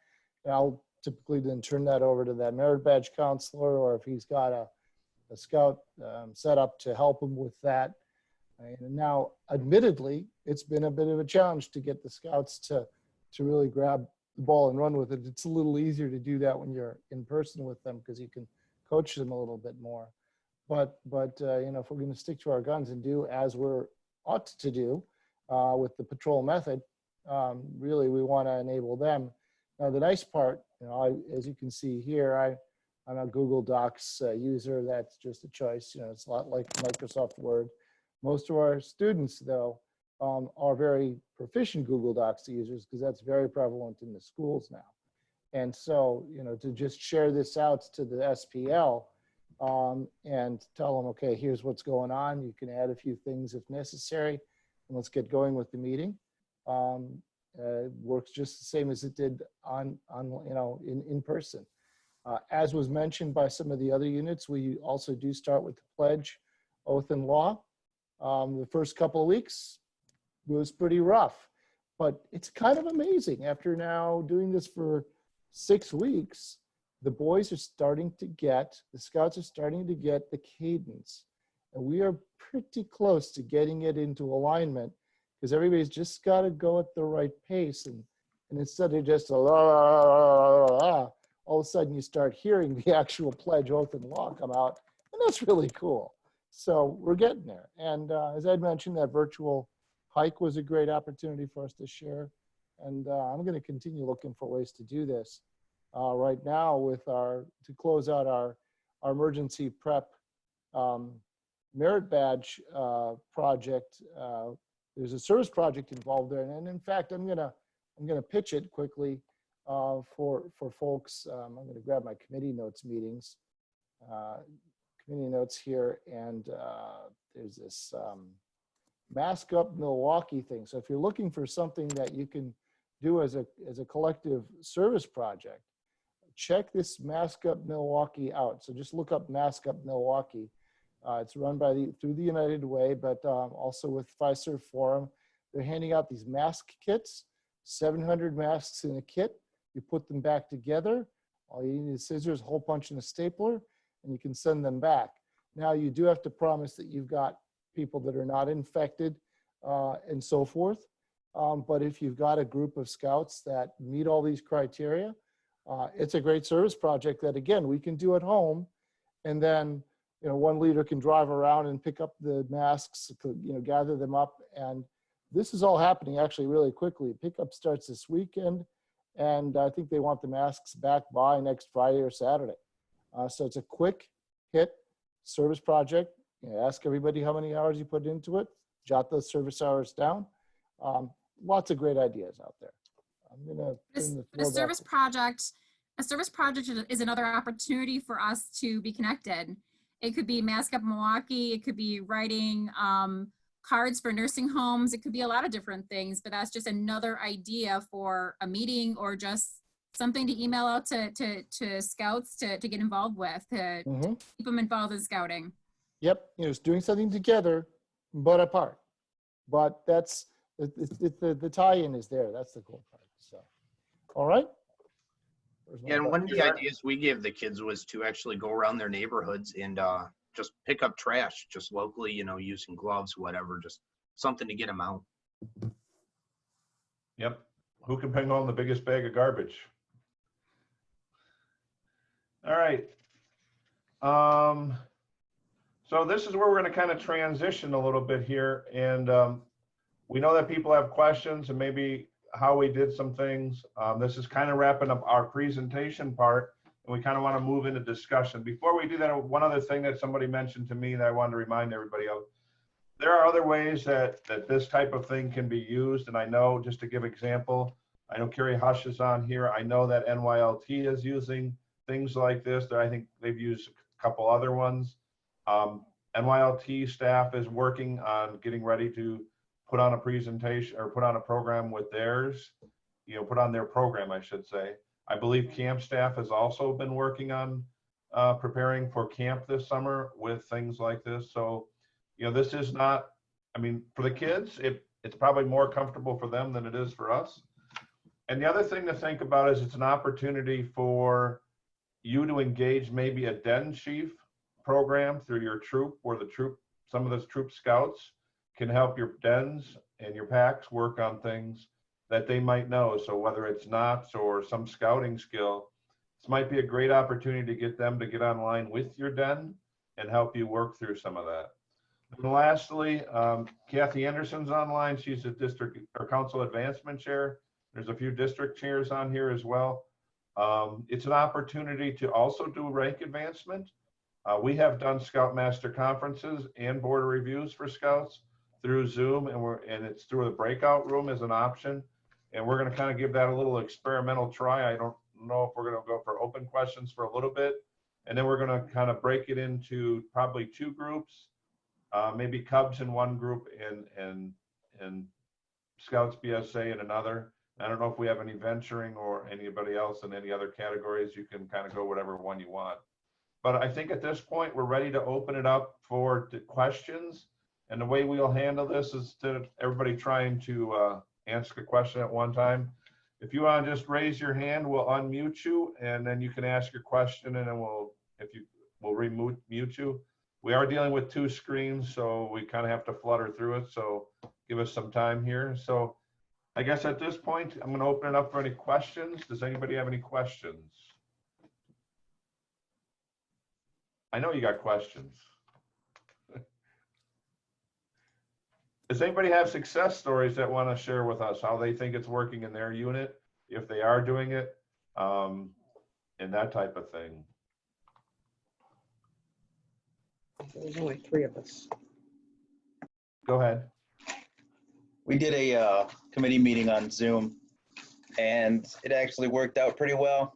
I'll typically then turn that over to that merit badge counselor, or if he's got a scout set up to help him with that. And now, admittedly, it's been a bit of a challenge to get the scouts to really grab the ball and run with it. It's a little easier to do that when you're in person with them, because you can coach them a little bit more. But if we're going to stick to our guns and do as we're ought to do with the patrol method, really we want to enable them. Now the nice part, as you can see here, I'm a Google Docs user. That's just a choice. It's a lot like Microsoft Word. Most of our students, though, are very proficient Google Docs users, because that's very prevalent in the schools now. And so, to just share this out to the SPL and tell them, okay, here's what's going on. You can add a few things if necessary, and let's get going with the meeting. Works just the same as it did in person. As was mentioned by some of the other units, we also do start with the pledge, oath, and law. The first couple of weeks was pretty rough, but it's kind of amazing. After now doing this for 6 weeks, the boys are starting to get, the scouts are starting to get the cadence. And we are pretty close to getting it into alignment, because everybody's just got to go at the right pace. And instead of just all of a sudden you start hearing the actual pledge, oath, and law come out. And that's really cool. So we're getting there. And as Ed mentioned, that virtual hike was a great opportunity for us to share. And I'm going to continue looking for ways to do this. Right now, to close out our emergency prep merit badge project, there's a service project involved there. And in fact, I'm gonna pitch it quickly for folks. I'm going to grab my committee notes committee notes here, and there's this Mask Up Milwaukee thing. So if you're looking for something that you can do as a collective service project, check this Mask Up Milwaukee out. So just look up Mask Up Milwaukee. It's run by through the United Way, but also with Fiserv Forum. They're handing out these mask kits, 700 masks in a kit. You put them back together. All you need is scissors, hole punch, and a stapler, and you can send them back. Now you do have to promise that you've got people that are not infected and so forth. But if you've got a group of scouts that meet all these criteria, it's a great service project that, again, we can do at home. And then, one leader can drive around and pick up the masks, gather them up. And this is all happening actually really quickly. Pickup starts this weekend. And I think they want the masks back by next Friday or Saturday. So it's a quick hit service project. Ask everybody how many hours you put into it. Jot those service hours down. Lots of great ideas out there. I'm gonna turn the floor A service project is another opportunity for us to be connected. It could be Mask Up Milwaukee. It could be writing cards for nursing homes. It could be a lot of different things, but that's just another idea for a meeting or just something to email out to scouts to get involved with, to keep them involved in scouting. Yep, it's doing something together, but apart. But that's, the tie-in is there. That's the cool part. So, all right. Yeah, and one of the ideas we gave the kids was to actually go around their neighborhoods and just pick up trash, just locally, using gloves, whatever, just something to get them out. Yep. Who can bring home the biggest bag of garbage? All right. So this is where we're going to kind of transition a little bit here. And we know that people have questions and maybe how we did some things. This is kind of wrapping up our presentation part, and we kind of want to move into discussion. Before we do that, one other thing that somebody mentioned to me that I wanted to remind everybody of. There are other ways that this type of thing can be used. And I know, just to give example, I know Carrie Hush is on here. I know that NYLT is using things like this. I think they've used a couple other ones. NYLT staff is working on getting ready to put on a presentation or put on a program with theirs, put on their program, I should say. I believe camp staff has also been working on preparing for camp this summer with things like this. So, this is not, for the kids, it's probably more comfortable for them than it is for us. And the other thing to think about is it's an opportunity for you to engage maybe a den chief program through your troop, where some of those troop scouts can help your dens and your packs work on things that they might know. So whether it's knots or some scouting skill, this might be a great opportunity to get them to get online with your den and help you work through some of that. And lastly, Kathy Anderson's online. She's a district or council advancement chair. There's a few district chairs on here as well. It's an opportunity to also do rank advancement. We have done Scoutmaster conferences and board reviews for scouts through Zoom, and it's through the breakout room as an option. And we're going to kind of give that a little experimental try. I don't know if we're going to go for open questions for a little bit, and then we're going to kind of break it into probably two groups, maybe Cubs in one group and Scouts BSA in another. I don't know if we have any venturing or anybody else in any other categories. You can kind of go whatever one you want. But I think at this point, we're ready to open it up for the questions. And the way we'll handle this is to everybody trying to answer a question at one time. If you want to just raise your hand, we'll unmute you, and then you can ask your question, and then we'll remute you. We are dealing with two screens, so we kind of have to flutter through it. So give us some time here. So I guess at this point, I'm going to open it up for any questions. Does anybody have any questions? I know you got questions. Does anybody have success stories that want to share with us, how they think it's working in their unit, if they are doing it, and that type of thing? There's only 3 of us. Go ahead. We did a committee meeting on Zoom, and it actually worked out pretty well.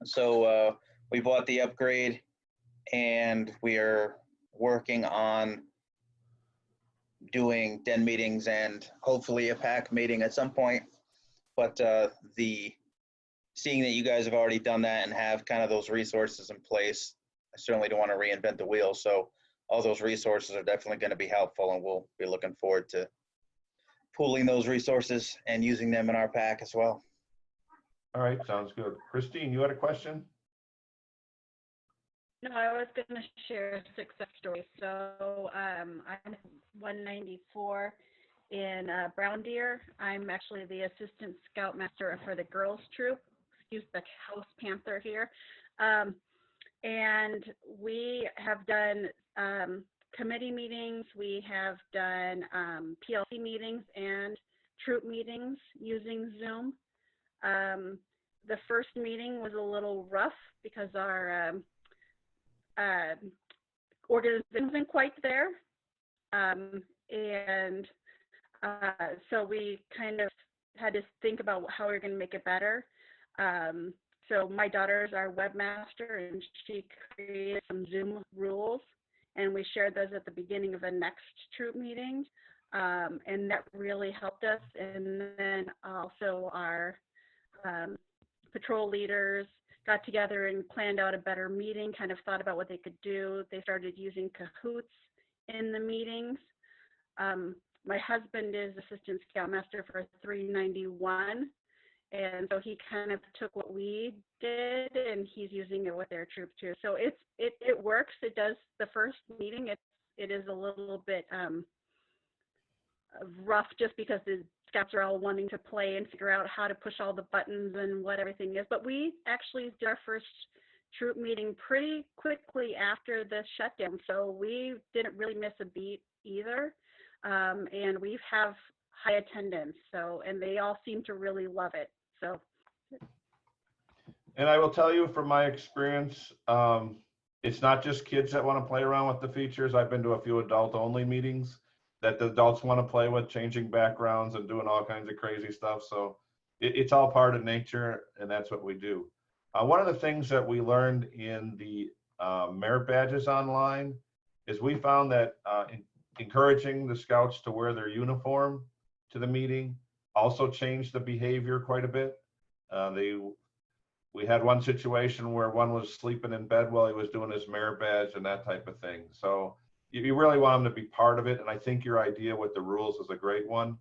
So we bought the upgrade, and we are working on doing den meetings and hopefully a PAC meeting at some point. But seeing that you guys have already done that and have kind of those resources in place, I certainly don't want to reinvent the wheel. So all those resources are definitely going to be helpful, and we'll be looking forward to pooling those resources and using them in our PAC as well. All right, sounds good. Christine, you had a question? No, I was going to share a success story. So I'm 194 in Brown Deer. I'm actually the assistant scoutmaster for the girls troop, excuse the house panther here. And we have done committee meetings. We have done PLC meetings and troop meetings using Zoom. The first meeting was a little rough because our organization wasn't quite there. So we kind of had to think about how we we're going to make it better. So my daughter's our webmaster, and she created some Zoom rules, and we shared those at the beginning of the next troop meeting. And that really helped us. And then also our patrol leaders got together and planned out a better meeting, kind of thought about what they could do. They started using Kahoots in the meetings. My husband is assistant scoutmaster for 391. And so he kind of took what we did and he's using it with their troop too. So it works. It does. The first meeting, it is a little bit rough just because the scouts are all wanting to play and figure out how to push all the buttons and what everything is. But we actually did our first troop meeting pretty quickly after the shutdown. So we didn't really miss a beat either. And we have high attendance. So, and they all seem to really love it. So. And I will tell you from my experience, it's not just kids that want to play around with the features. I've been to a few adult-only meetings that the adults want to play with, changing backgrounds and doing all kinds of crazy stuff. So it's all part of nature, and that's what we do. One of the things that we learned in the merit badges online is we found that encouraging the scouts to wear their uniform to the meeting also changed the behavior quite a bit. We had one situation where one was sleeping in bed while he was doing his merit badge and that type of thing. So you really want them to be part of it. And I think your idea with the rules is a great one.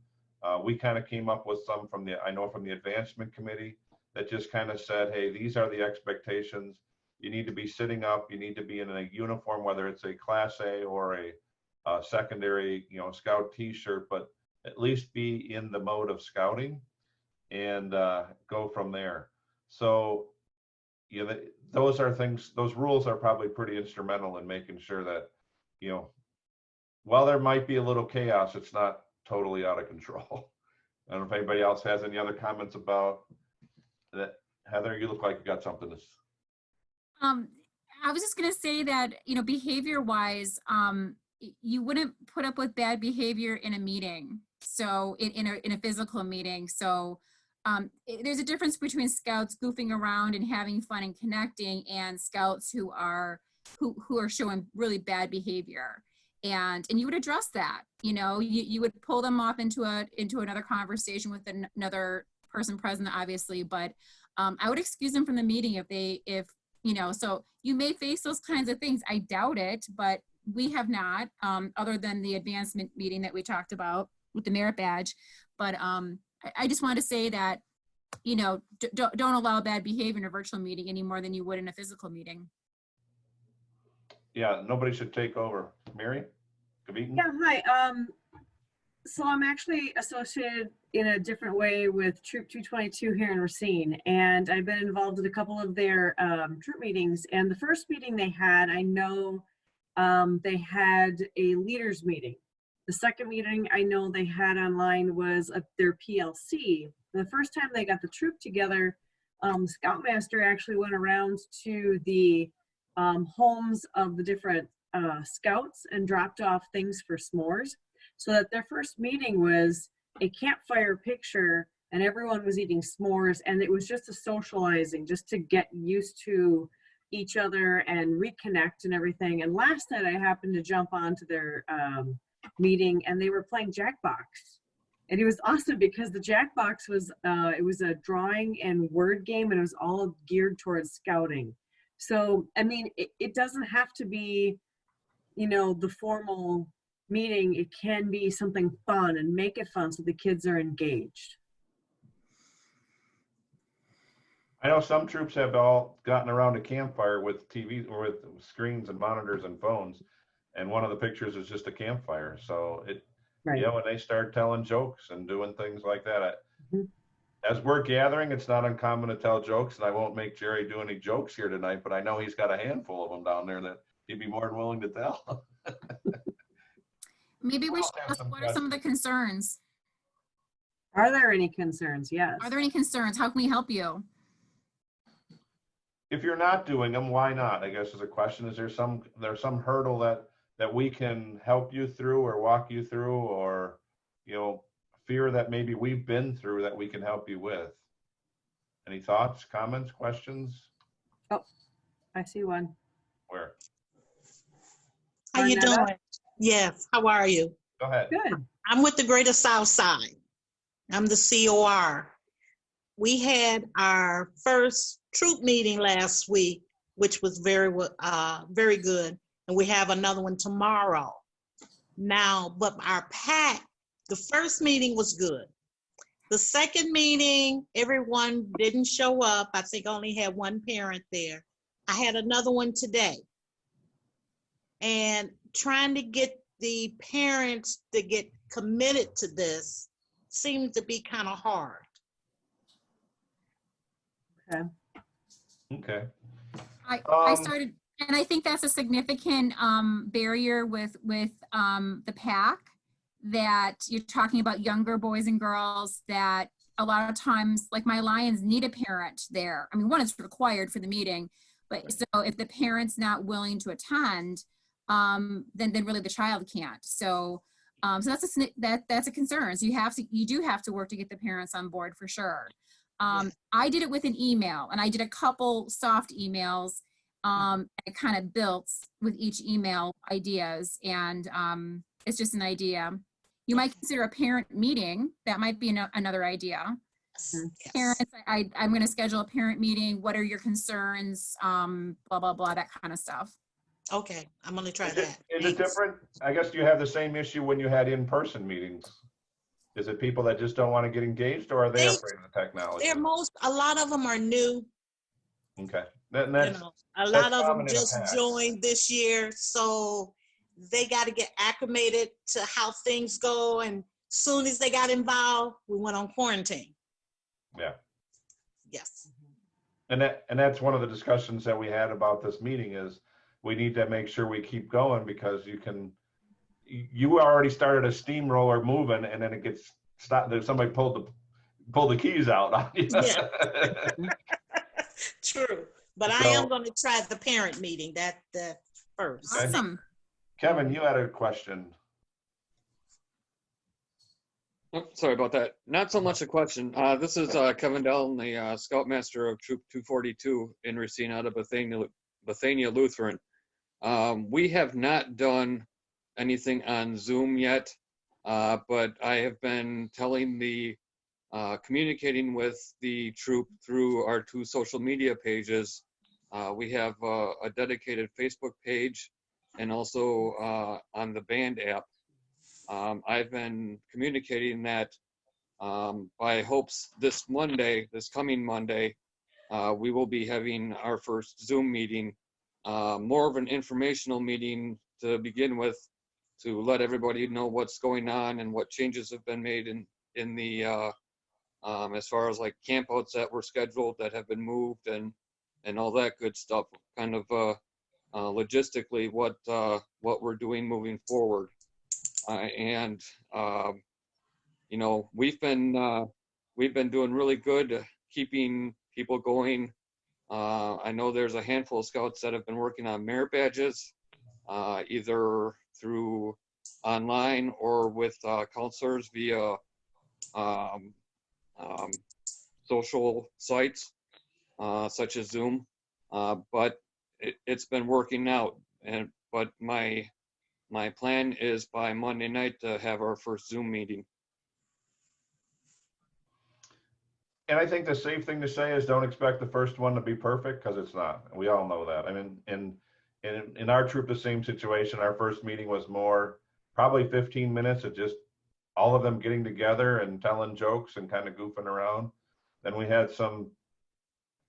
We kind of came up with some from the advancement committee that just kind of said, hey, these are the expectations. You need to be sitting up. You need to be in a uniform, whether it's a Class A or a secondary, scout T-shirt, but at least be in the mode of scouting and go from there. So, those are things, those rules are probably pretty instrumental in making sure that, while there might be a little chaos, it's not totally out of control. I don't know if anybody else has any other comments about that. Heather, you look like you got something to say. I was just going to say that, behavior-wise, you wouldn't put up with bad behavior in a meeting. So in a physical meeting. So there's a difference between scouts goofing around and having fun and connecting and scouts who are showing really bad behavior. And you would address that, you would pull them off into another conversation with another person present, obviously, but I would excuse them from the meeting so you may face those kinds of things. I doubt it, but we have not, other than the advancement meeting that we talked about with the merit badge. But I just want to say that, don't allow bad behavior in a virtual meeting any more than you would in a physical meeting. Yeah, nobody should take over. Mary? Kavitan? Yeah, hi. So I'm actually associated in a different way with Troop 222 here in Racine, and I've been involved in a couple of their troop meetings. And the first meeting they had, I know they had a leaders meeting. The second meeting I know they had online was their PLC. The first time they got the troop together, Scoutmaster actually went around to the homes of the different scouts and dropped off things for s'mores, so that their first meeting was a campfire picture and everyone was eating s'mores, and it was just a socializing, just to get used to each other and reconnect and everything. And last night I happened to jump onto their meeting, and they were playing Jackbox. And it was awesome because the Jackbox was, it was a drawing and word game, and it was all geared towards scouting. So, I mean, it doesn't have to be, you know, the formal meeting. It can be something fun, and make it fun so the kids are engaged. I know some troops have all gotten around a campfire with TV or with screens and monitors and phones. And one of the pictures is just a campfire. So Right. when they start telling jokes and doing things like that, Mhm. as we're gathering, it's not uncommon to tell jokes, and I won't make Jerry do any jokes here tonight, but I know he's got a handful of them down there that he'd be more than willing to tell. Maybe we We'll should have ask, some what are some of the concerns? Are there any concerns? Yes. Are there any concerns? How can we help you? If you're not doing them, why not? I guess is a question. Is there some hurdle that we can help you through or walk you through, or, you know, fear that maybe we've been through that we can help you with? Any thoughts, comments, questions? Oh, I see one. Where? How you Arnetta? doing? Yes, how are you? Go ahead. Good. I'm with the Greater South Side. I'm the COR. We had our first troop meeting last week, which was very good. And we have another one tomorrow. Now, but our pack, the first meeting was good. The second meeting, everyone didn't show up. I think I only had one parent there. I had another one today. And trying to get the parents to get committed to this seems to be kind of hard. Okay. Okay. I started, and I think that's a significant barrier with the pack, that you're talking about younger boys and girls that a lot of times, like my Lions, need a parent there. I mean, one is required for the meeting, but so if the parent's not willing to attend, then really the child can't. So so that's a concern. So you do have to work to get the parents on board for sure. I did it with an email, and I did a couple soft emails. I kind of built with each email ideas, and it's just an idea. You might consider a parent meeting. That might be another idea. Yes. Parents, I'm going to schedule a parent meeting. What are your concerns? Blah, blah, blah, that kind of stuff. Okay, I'm gonna try Is that. it different? I guess you have the same issue when you had in-person meetings. Is it people that just don't want to get engaged, or are they afraid of the technology? A lot of them are new. Okay. A lot of them common in a just pack. joined this year, so they got to get acclimated to how things go. And soon as they got involved, we went on quarantine. Yeah. Yes. And that's one of the discussions that we had about this meeting is we need to make sure we keep going, because you already started a steamroller moving, and then it gets stopped. Somebody pulled the keys out on you. Yeah. True. But I am going to try the parent meeting that first. Okay. Awesome. Kevin, you had a question. Oh, sorry about that. Not so much a question. This is Kevin Dell, the Scoutmaster of Troop 242 in Racine out of Bethania Lutheran. We have not done anything on Zoom yet, but I have been communicating with the troop through our 2 social media pages. We have a dedicated Facebook page and also on the band app. I've been communicating that by hopes this coming Monday, we will be having our first Zoom meeting, more of an informational meeting to begin with, to let everybody know what's going on and what changes have been made in the as far as like campouts that were scheduled that have been moved and all that good stuff. Kind of logistically what we're doing moving forward. You know, we've been doing really good keeping people going. I know there's a handful of scouts that have been working on merit badges, either through online or with counselors via social sites such as Zoom. But it's been working out. But my my plan is by Monday night to have our first Zoom meeting. And I think the safe thing to say is don't expect the first one to be perfect, because it's not. We all know that. I mean, in our troop, the same situation. Our first meeting was more probably 15 minutes of just all of them getting together and telling jokes and kind of goofing around. Then we had some,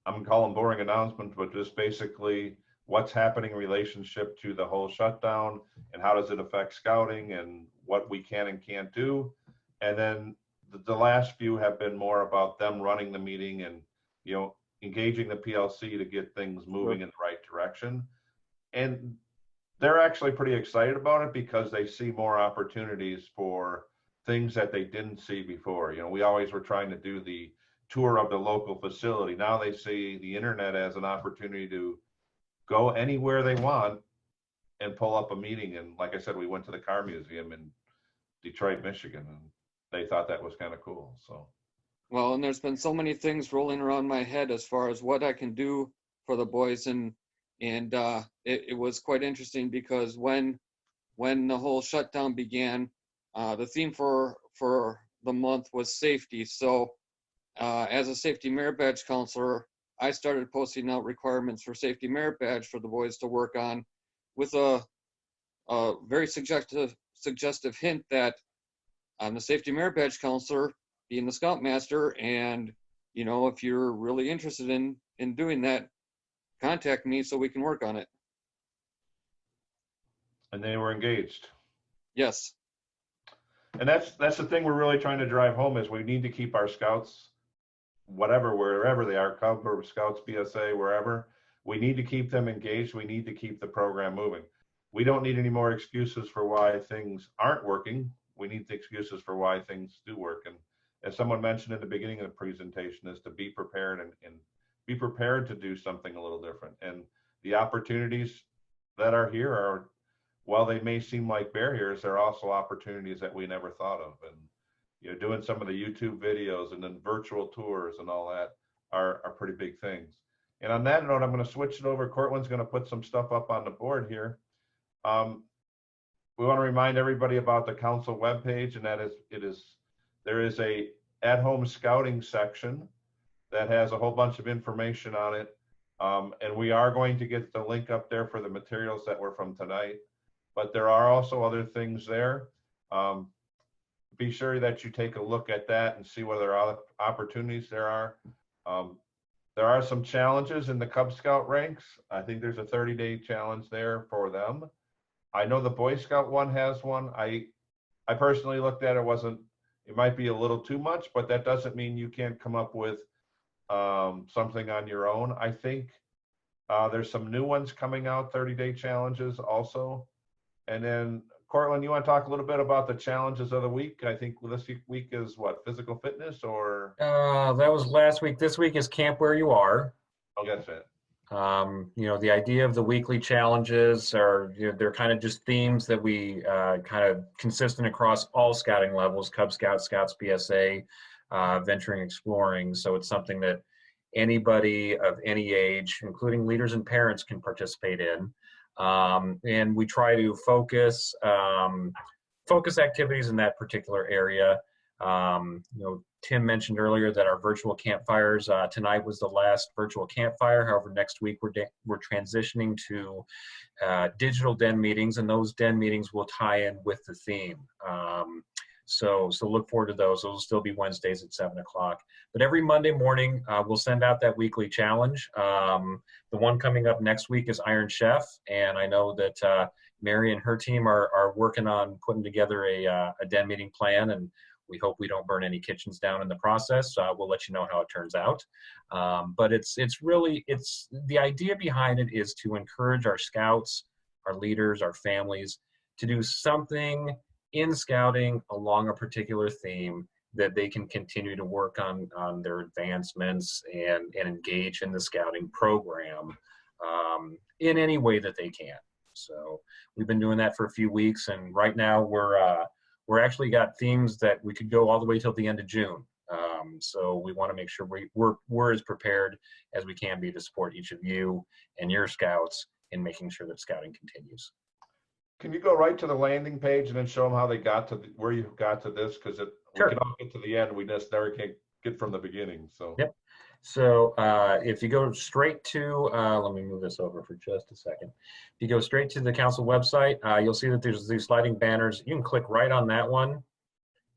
I'm gonna call them boring announcements, but just basically what's happening in relationship to the whole shutdown and how does it affect scouting and what we can and can't do. And then the last few have been more about them running the meeting and, you know, engaging the PLC to get things moving in the right direction. And they're actually pretty excited about it because they see more opportunities for things that they didn't see before. You know, we always were trying to do the tour of the local facility. Now they see the internet as an opportunity to go anywhere they want and pull up a meeting. And like I said, we went to the car museum in Detroit, Michigan, and they thought that was kind of cool. So, Well, and there's been so many things rolling around my head as far as what I can do for the boys, and it was quite interesting because when the whole shutdown began, the theme for the month was safety. So, as a safety merit badge counselor, I started posting out requirements for safety merit badge for the boys to work on, with a very suggestive hint that I'm the safety merit badge counselor, being the scoutmaster, and you know, if you're really interested in doing that, contact me so we can work on it. and they were engaged. Yes. And that's the thing we're really trying to drive home is we need to keep our scouts, wherever they are, Cub or Scouts, BSA, wherever, we need to keep them engaged. We need to keep the program moving. We don't need any more excuses for why things aren't working. We need the excuses for why things do work. And as someone mentioned in the beginning of the presentation, is to be prepared and be prepared to do something a little different. And the opportunities that are here are, while they may seem like barriers, they're also opportunities that we never thought of. And you know, doing some of the YouTube videos and then virtual tours and all that are pretty big things. And on that note, I'm going to switch it over. Cortland's going to put some stuff up on the board here. We want to remind everybody about the council webpage, and that is there is a at-home scouting section that has a whole bunch of information on it. And we are going to get the link up there for the materials that were from tonight, but there are also other things there. Be sure that you take a look at that and see what other opportunities there are. There are some challenges in the Cub Scout ranks. I think there's a 30-day challenge there for them. I know the Boy Scout one has one. I personally looked at it, it might be a little too much, but that doesn't mean you can't come up with something on your own. I think there's some new ones coming out, 30-day challenges also. And then Cortland, you want to talk a little bit about the challenges of the week? I think this week is what, physical fitness or? That was last week. This week is Camp Where You Are. Oh, that's it. You know, the idea of the weekly challenges are, you know, they're kind of just themes that we kind of consistent across all scouting levels, Cub Scouts, Scouts BSA, venturing, exploring. So it's something that anybody of any age, including leaders and parents, can participate in. And we try to focus activities in that particular area. You know, Tim mentioned earlier that our virtual campfires, tonight was the last virtual campfire. However, next week we're transitioning to digital den meetings, and those den meetings will tie in with the theme. So look forward to those. Those will still be Wednesdays at 7 o'clock. But every Monday morning, we'll send out that weekly challenge. The one coming up next week is Iron Chef, and I know that Mary and her team are working on putting together a den meeting plan, and we hope we don't burn any kitchens down in the process. We'll let you know how it turns out. But it's the idea behind it is to encourage our scouts, our leaders, our families to do something in scouting along a particular theme that they can continue to work on their advancements and engage in the scouting program in any way that they can. So we've been doing that for a few weeks, and right now we're actually got themes that we could go all the way till the end of June. So we want to make sure we're as prepared as we can be to support each of you and your scouts in making sure that scouting continues. Can you go right to the landing page and then show them how they got to where you got to this? Because Sure. we can all get to the end. We just never can get from the beginning. So. Yep. So if you go straight to, let me move this over for just a second. If you go straight to the council website, you'll see that there's these sliding banners. You can click right on that one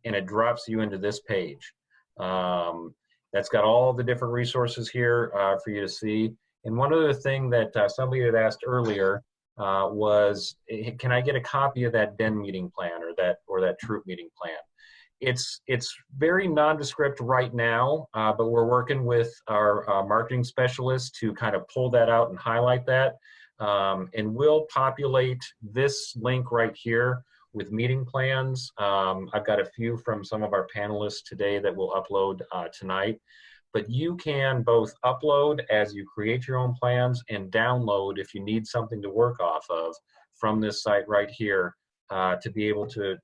and it drops you into this page. That's got all the different resources here for you to see. And one other thing that somebody had asked earlier was, can I get a copy of that den meeting plan or that troop meeting plan? It's very nondescript right now, but we're working with our marketing specialist to kind of pull that out and highlight that. And we'll populate this link right here with meeting plans. I've got a few from some of our panelists today that we'll upload tonight. But you can both upload as you create your own plans and download if you need something to work off of from this site right here to be able to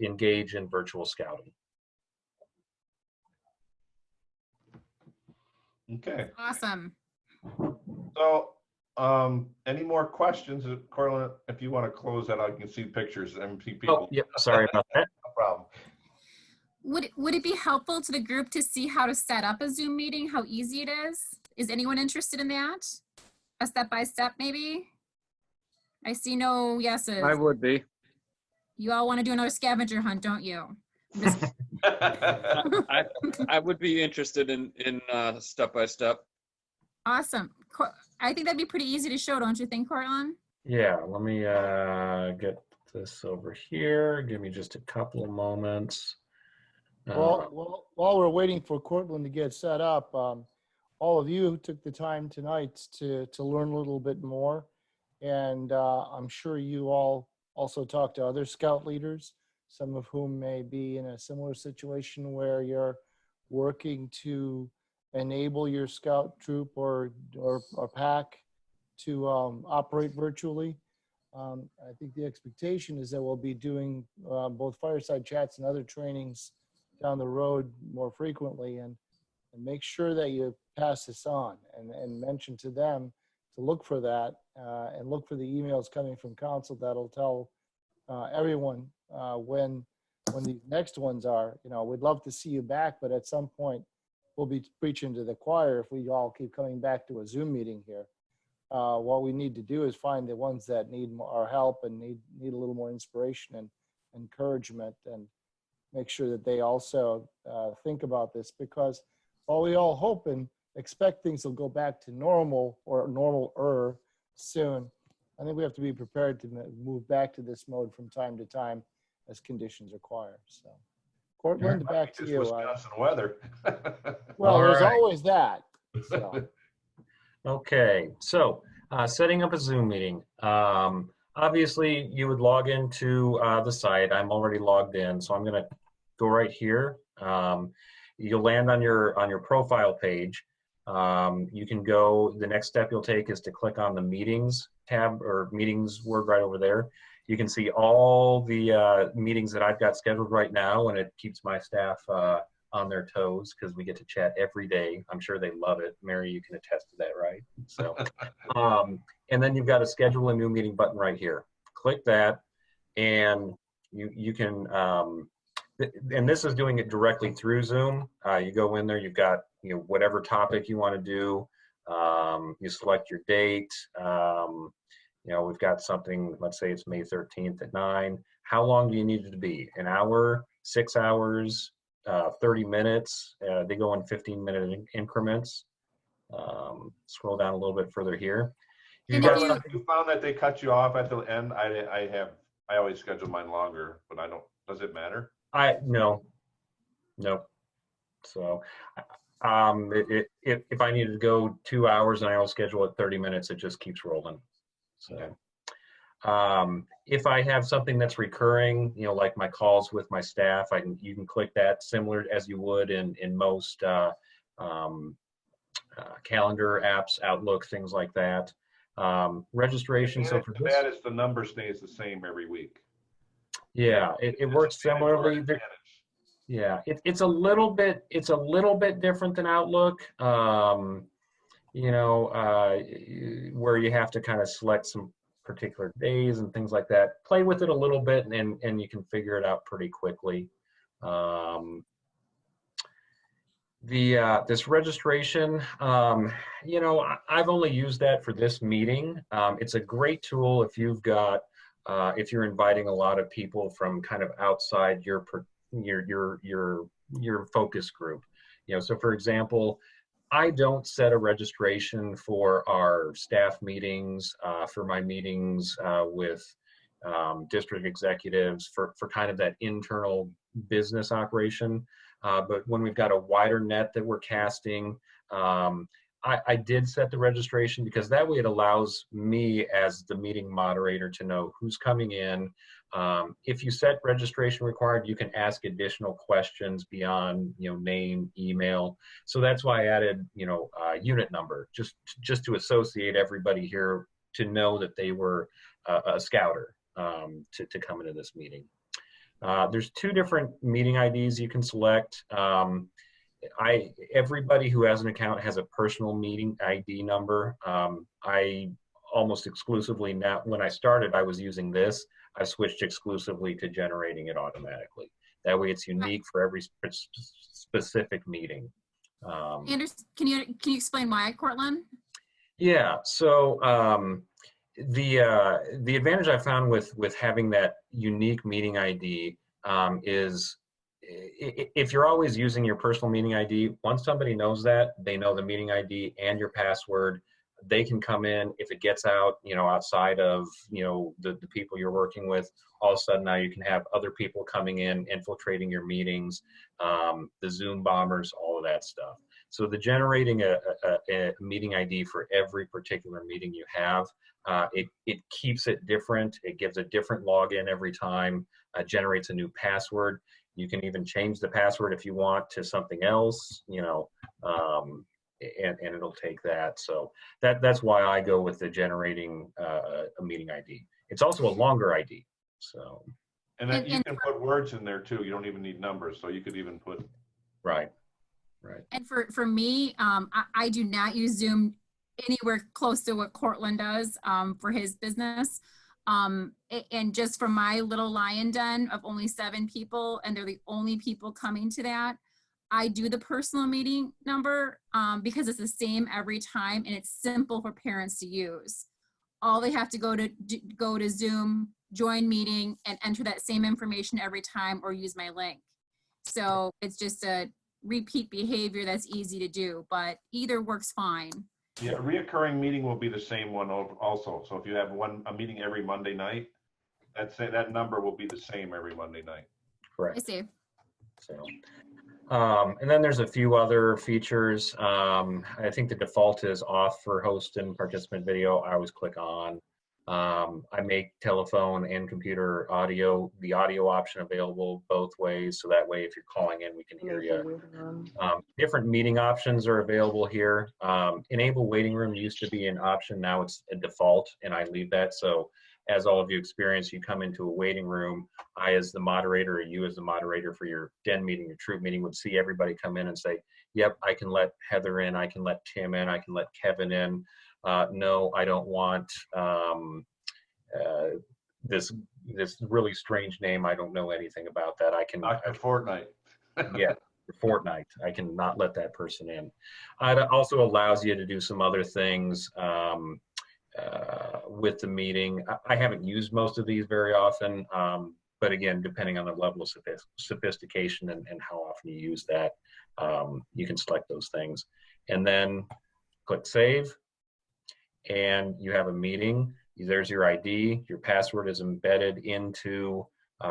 engage in virtual scouting. Okay. Awesome. So, any more questions? Corlin, if you want to close that, I can see pictures and see people. Oh, yeah, sorry about that. No problem. Would it be helpful to the group to see how to set up a Zoom meeting, how easy it is? Is anyone interested in that? A step-by-step maybe? I see no yeses. I would be. You all want to do another scavenger hunt, don't you? I would be interested in step by step. Awesome. I think that'd be pretty easy to show, don't you think, Cortland? Yeah, let me get this over here. Give me just a couple of moments. Well, while we're waiting for Cortland to get set up, all of you took the time tonight to learn a little bit more. And I'm sure you all also talked to other scout leaders, some of whom may be in a similar situation where you're working to enable your scout troop or pack to operate virtually. I think the expectation is that we'll be doing both fireside chats and other trainings down the road more frequently, and make sure that you pass this on and mention to them to look for that and look for the emails coming from council that'll tell everyone when these next ones are. You know, we'd love to see you back, but at some point we'll be preaching to the choir if we all keep coming back to a Zoom meeting here. What we need to do is find the ones that need our help and need a little more inspiration and encouragement, and make sure that they also think about this, because while we all hope and expect things will go back to normal or normal soon, I think we have to be prepared to move back to this mode from time to time as conditions require. So, Cortland, back to you. Wisconsin weather. Well, there's right. always that. So. Okay, so setting up a Zoom meeting. Obviously, you would log into the site. I'm already logged in, so I'm going to go right here. You'll land on your profile page. You can go. The next step you'll take is to click on the meetings tab or meetings word right over there. You can see all the meetings that I've got scheduled right now, and it keeps my staff on their toes because we get to chat every day. I'm sure they love it. Mary, you can attest to that, right? So, and then you've got a schedule a new meeting button right here. Click that, and you can, and this is doing it directly through Zoom. You go in there, you've got whatever topic you want to do. You select your date. We've got something, let's say it's May 13th at 9. How long do you need it to be? An hour, 6 hours, 30 minutes? They go in 15-minute increments. Scroll down a little bit further here. You found that they cut you off at the end? I always schedule mine longer, but I don't. Does it matter? No. So, if I needed to go 2 hours and I will schedule it 30 minutes, it just keeps rolling. So, if I have something that's recurring, like my calls with my staff, you can click that similar as you would in most calendar apps, Outlook, things like that. Registration. So for this, that is the number stays the same every week. Yeah, it works similarly. Yeah, it's a little bit different than Outlook. Where you have to kind of select some particular days and things like that. Play with it a little bit, and you can figure it out pretty quickly. This registration, you know, I've only used that for this meeting. It's a great tool if you've got if you're inviting a lot of people from kind of outside your focus group. You know, so for example, I don't set a registration for our staff meetings, for my meetings with district executives, for kind of that internal business operation. But when we've got a wider net that we're casting, I did set the registration because that way it allows me as the meeting moderator to know who's coming in. If you set registration required, you can ask additional questions beyond, you know, name, email. So that's why I added, you know, unit number, just to associate everybody here to know that they were a scouter to come into this meeting. There's 2 different meeting IDs you can select. Everybody who has an account has a personal meeting ID number. I almost exclusively now, when I started, I was using this. I switched exclusively to generating it automatically. That way it's unique for every specific meeting. Anders, can you explain why, Cortland? Yeah, so the advantage I found with having that unique meeting ID is if you're always using your personal meeting ID, once somebody knows that, they know the meeting ID and your password, they can come in. If it gets out, you know, outside of, you know, the people you're working with, all of a sudden now you can have other people coming in, infiltrating your meetings, the Zoom bombers, all of that stuff. So the generating a meeting ID for every particular meeting you have, it keeps it different. It gives a different login every time, generates a new password. You can even change the password if you want to something else, you know, and it'll take that. So that's why I go with the generating a meeting ID. It's also a longer ID. So. And then you can put words in there too. You don't even need numbers. So you could even put. Right. And for me, I do not use Zoom anywhere close to what Cortland does for his business. And just for my little lion den of only 7 people, and they're the only people coming to that, I do the personal meeting number because it's the same every time, and it's simple for parents to use. All they have to go to Zoom, join meeting, and enter that same information every time, or use my link. So it's just a repeat behavior that's easy to do, but either works fine. Yeah, a reoccurring meeting will be the same one also. So if you have a meeting every Monday night, that number will be the same every Monday night. Correct. I see. So, and then there's a few other features. I think the default is off for host and participant video. I always click on. I make telephone and computer audio, the audio option available both ways. So that way, if you're calling in, we can hear you. Different meeting options are available here. Enable waiting room used to be an option. Now it's a default, and I leave that. So as all of you experience, you come into a waiting room, I as the moderator, or you as the moderator for your den meeting, your troop meeting, would see everybody come in and say, yep, I can let Heather in, I can let Tim in, I can let Kevin in. No, I don't want this really strange name. I don't know anything about that. I can. Dr. Fortnite. Yeah, Fortnite. I can not let that person in. It also allows you to do some other things with the meeting. I haven't used most of these very often, but again, depending on the level of sophistication and how often you use that, you can select those things. And then click Save, and you have a meeting. There's your ID. Your password is embedded into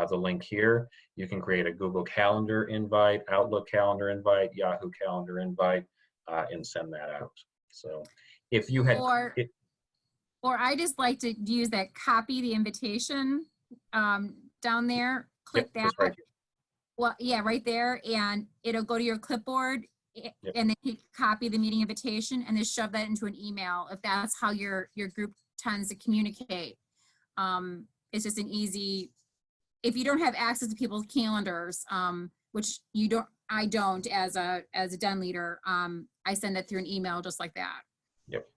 the link here. You can create a Google Calendar invite, Outlook Calendar invite, Yahoo Calendar invite, and send that out. So if you had... Or I just like to use that copy the invitation down there. Click that. Right, well, yeah, right there, and it'll go to your clipboard, and then you copy the meeting invitation and then shove that into an email if that's how your group tends to communicate. It's just an easy, if you don't have access to people's calendars, which I don't as a den leader, I send it through an email just like that. Yep.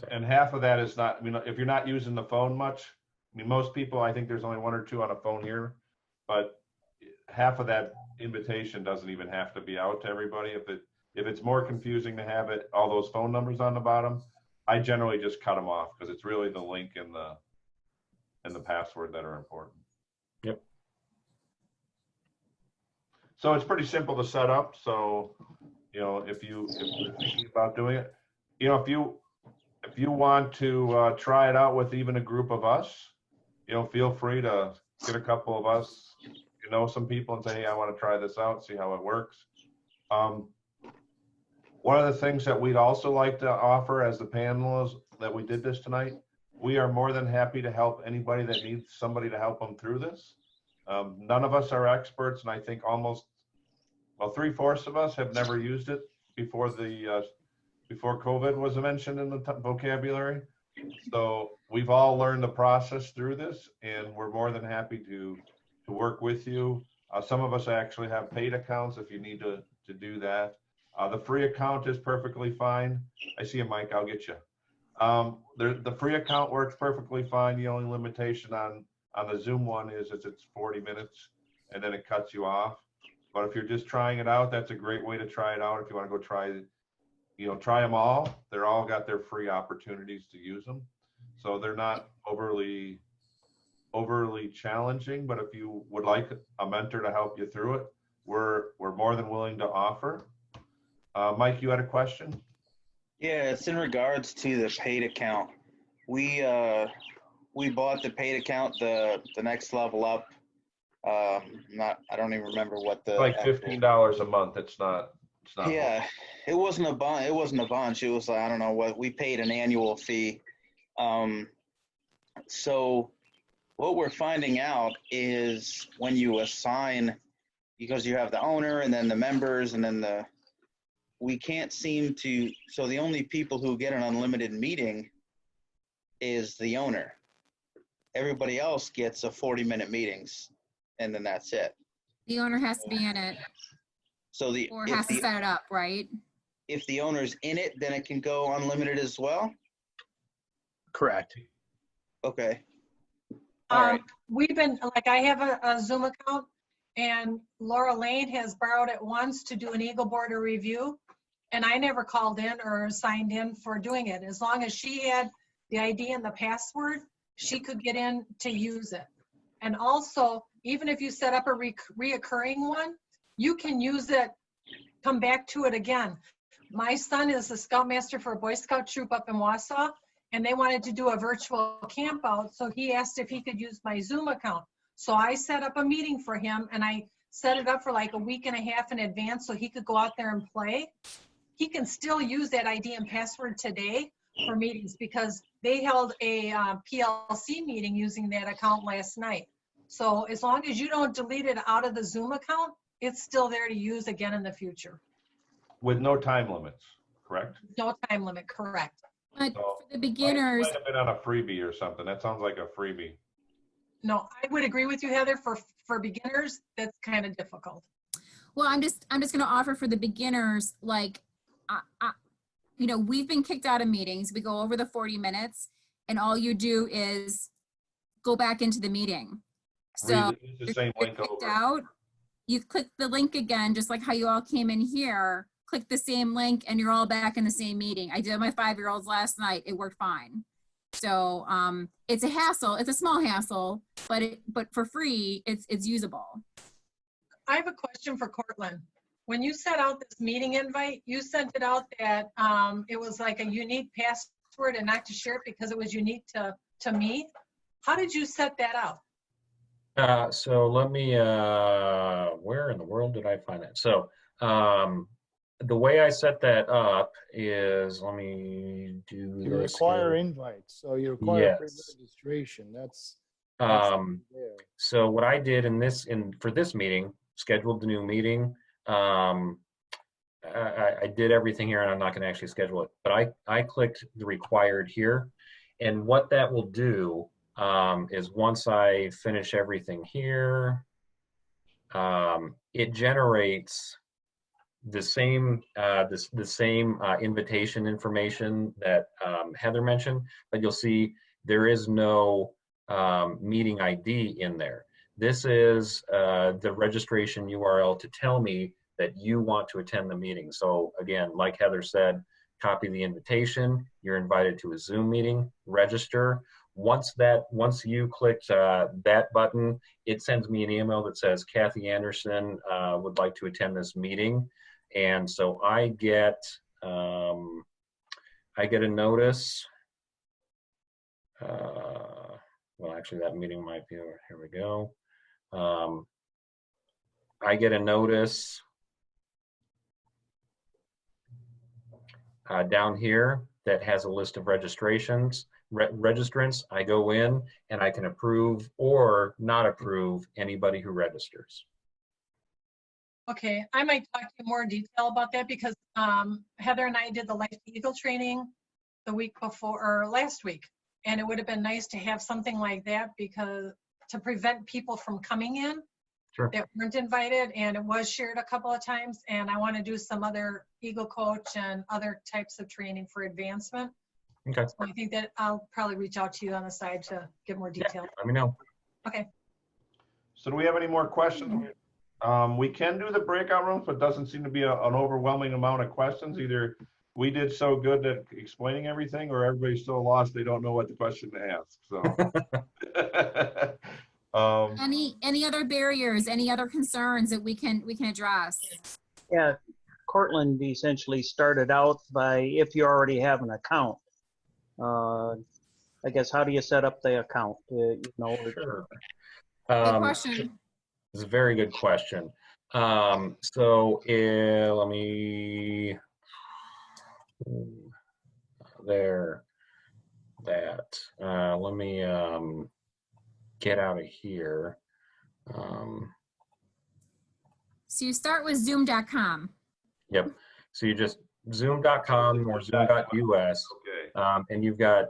And half of that is not, if you're not using the phone much, most people, I think there's only one or two on a phone here, but half of that invitation doesn't even have to be out to everybody. If it's more confusing to have all those phone numbers on the bottom, I generally just cut them off because it's really the link and the password that are important. Yep. So it's pretty simple to set up. So, if you're thinking about doing it, if you want to try it out with even a group of us, feel free to get a couple of us, some people and say, hey, I want to try this out, see how it works. One of the things that we'd also like to offer as the panel is that we did this tonight, we are more than happy to help anybody that needs somebody to help them through this. None of us are experts, and I think almost, 3/4 of us have never used it before COVID was mentioned in the vocabulary. So we've all learned the process through this, and we're more than happy to work with you. Some of us actually have paid accounts if you need to do that. The free account is perfectly fine. I see a mic, I'll get you. The free account works perfectly fine. The only limitation on the Zoom one is it's 40 minutes and then it cuts you off. But if you're just trying it out, that's a great way to try it out. If you want to go try them all. They're all got their free opportunities to use them. So they're not overly challenging, but if you would like a mentor to help you through it, we're more than willing to offer. Mike, you had a question? Yeah, it's in regards to the paid account. We bought the paid account, the next level up. I don't even remember what the like $15 a month. It's not. Yeah, it wasn't a bunch. It wasn't a bunch. It was, I don't know what, we paid an annual fee. So what we're finding out is when you assign, because you have the owner and then the members and then we can't seem to, so the only people who get an unlimited meeting is the owner. Everybody else gets a 40-minute meetings and then that's it. The owner has to be in it So or has to set it up, right? If the owner's in it, then it can go unlimited as well? Correct. Okay. All right. We've been, like, I have a Zoom account, and Laura Lane has borrowed it once to do an Eagle Border review, and I never called in or signed in for doing it. As long as she had the ID and the password, she could get in to use it. And also, even if you set up a reoccurring one, you can use it, come back to it again. My son is a scoutmaster for a Boy Scout troop up in Wausau, and they wanted to do a virtual camp out, so he asked if he could use my Zoom account. So I set up a meeting for him, and I set it up for like a week and a half in advance so he could go out there and play. He can still use that ID and password today for meetings because they held a PLC meeting using that account last night. So as long as you don't delete it out of the Zoom account, it's still there to use again in the future. With no time limits, correct? No time limit, correct. But So, for the beginners, might have been on a freebie or something. That sounds like a freebie. No, I would agree with you, Heather. For beginners, that's kind of difficult. well, I'm just going to offer for the beginners, like, we've been kicked out of meetings. We go over the 40 minutes and all you do is go back into the meeting. So Use the same link kicked over. out, you click the link again, just like how you all came in here, click the same link and you're all back in the same meeting. I did my 5-year-olds last night. It worked fine. So it's a hassle. It's a small hassle, but for free, it's usable. I have a question for Cortland. When you set out this meeting invite, you sent it out that it was like a unique password and not to share it because it was unique to me. How did you set that out? So let me, where in the world did I find that? So the way I set that up is, let me do You this require here. invites, so you require Yes. pre-registration. That's Um, there. So what I did for this meeting, scheduled the new meeting. I did everything here, and I'm not going to actually schedule it, but I clicked the required here, and what that will do is once I finish everything here, it generates the same invitation information that Heather mentioned, but you'll see there is no meeting ID in there. This is the registration URL to tell me that you want to attend the meeting. So again, like Heather said, copy the invitation. You're invited to a Zoom meeting, register. Once you clicked that button, it sends me an email that says Kathy Anderson would like to attend this meeting. And so I get a notice. Well, actually that meeting might be over. Here we go. I get a notice down here that has a list of registrants. I go in and I can approve or not approve anybody who registers. Okay, I might talk to you more in detail about that because Heather and I did the Life Eagle training the week before, or last week. And it would have been nice to have something like that because to prevent people from coming in that weren't invited, and it was shared a couple of times. And I want to do some other Eagle Coach and other types of training for advancement. Okay. So I think that I'll probably reach out to you on the side to get more detail. Yeah, let me know. Okay. So do we have any more questions? We can do the breakout rooms, but doesn't seem to be an overwhelming amount of questions. Either we did so good at explaining everything, or everybody's so lost they don't know what the question to ask. So, Any other barriers, any other concerns that we can address? Yeah, Cortland essentially started out by if you already have an account. I guess, how do you set up the account? Sure. Good question. It's a very good question. So let me, let me get out of here. So you start with zoom.com. Yep. So you just zoom.com or zoom.us. okay. And you've got,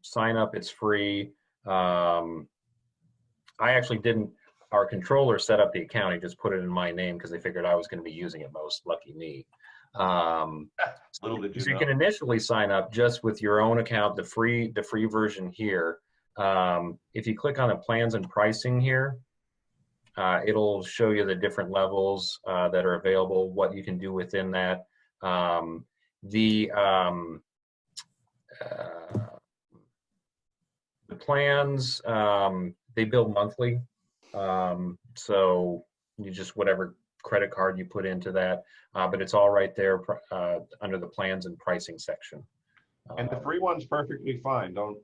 sign up, it's free. I actually didn't, our controller set up the account. He just put it in my name because they figured I was going to be using it most. Lucky me. Little did you so you know. can initially sign up just with your own account, the free version here. If you click on the plans and pricing here, it'll show you the different levels that are available, what you can do within that. The plans, they bill monthly. So you just, whatever credit card you put into that, but it's all right there under the plans and pricing section. And the free one's perfectly fine. Don't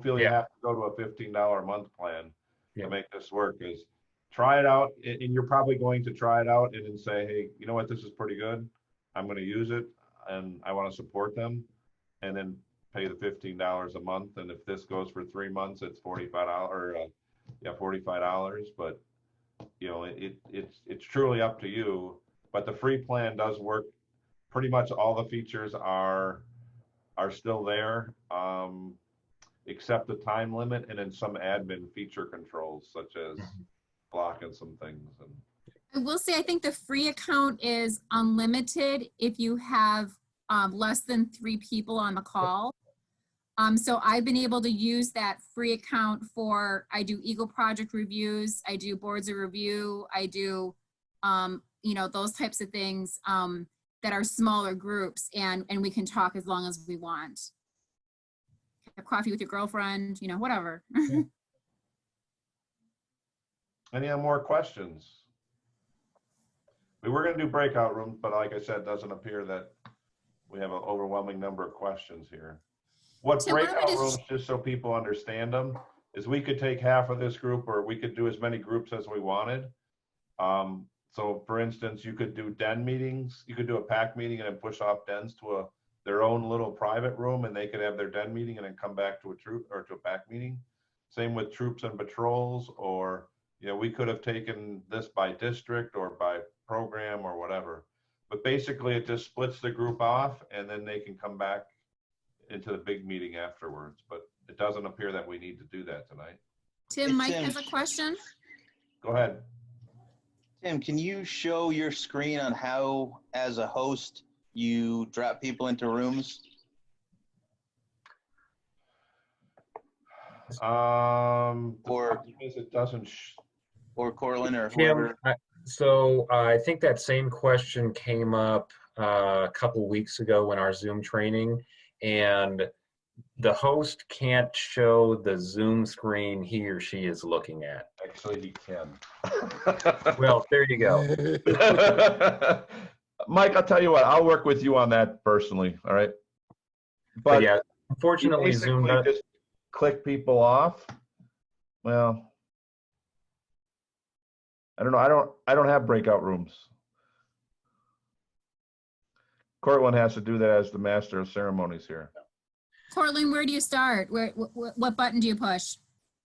feel you have to go to a $15 a month plan to make this work. Is try it out, and you're probably going to try it out and then say, hey, you know what, this is pretty good. I'm going to use it, and I want to support them, and then pay the $15 a month. And if this goes for 3 months, it's $45. $45. But it's truly up to you. But the free plan does work. Pretty much all the features are still there, except the time limit and then some admin feature controls such as blocking some things. And I will say, I think the free account is unlimited if you have less than 3 people on the call. So I've been able to use that free account for, I do Eagle project reviews, I do boards of review, I do, those types of things that are smaller groups, and we can talk as long as we want. Have coffee with your girlfriend, whatever. any more questions? We were going to do breakout rooms, but like I said, it doesn't appear that we have an overwhelming number of questions here. What Tim, why don't we breakout just- rooms, just so people understand them, is we could take half of this group, or we could do as many groups as we wanted. So for instance, you could do den meetings. You could do a PAC meeting and then push off dens to their own little private room, and they could have their den meeting and then come back to a troop or to a PAC meeting. Same with troops and patrols, or we could have taken this by district or by program or whatever. But basically, it just splits the group off, and then they can come back into the big meeting afterwards. But it doesn't appear that we need to do that tonight. Tim, Mike has a question. Go ahead. Tim, can you show your screen on how, as a host, you drop people into rooms? Or because it doesn't. Or Cortland or Jim, whoever. so I think that same question came up a couple weeks ago in our Zoom training, and the host can't show the Zoom screen he or she is looking at. Actually, he can. Well, there you go. Mike, I'll tell you what, I'll work with you on that personally, all right? But yeah, you unfortunately, Zoom basically just click people off. Well, I don't know. I don't have breakout rooms. Cortland has to do that as the master of ceremonies here. Cortland, where do you start? What button do you push?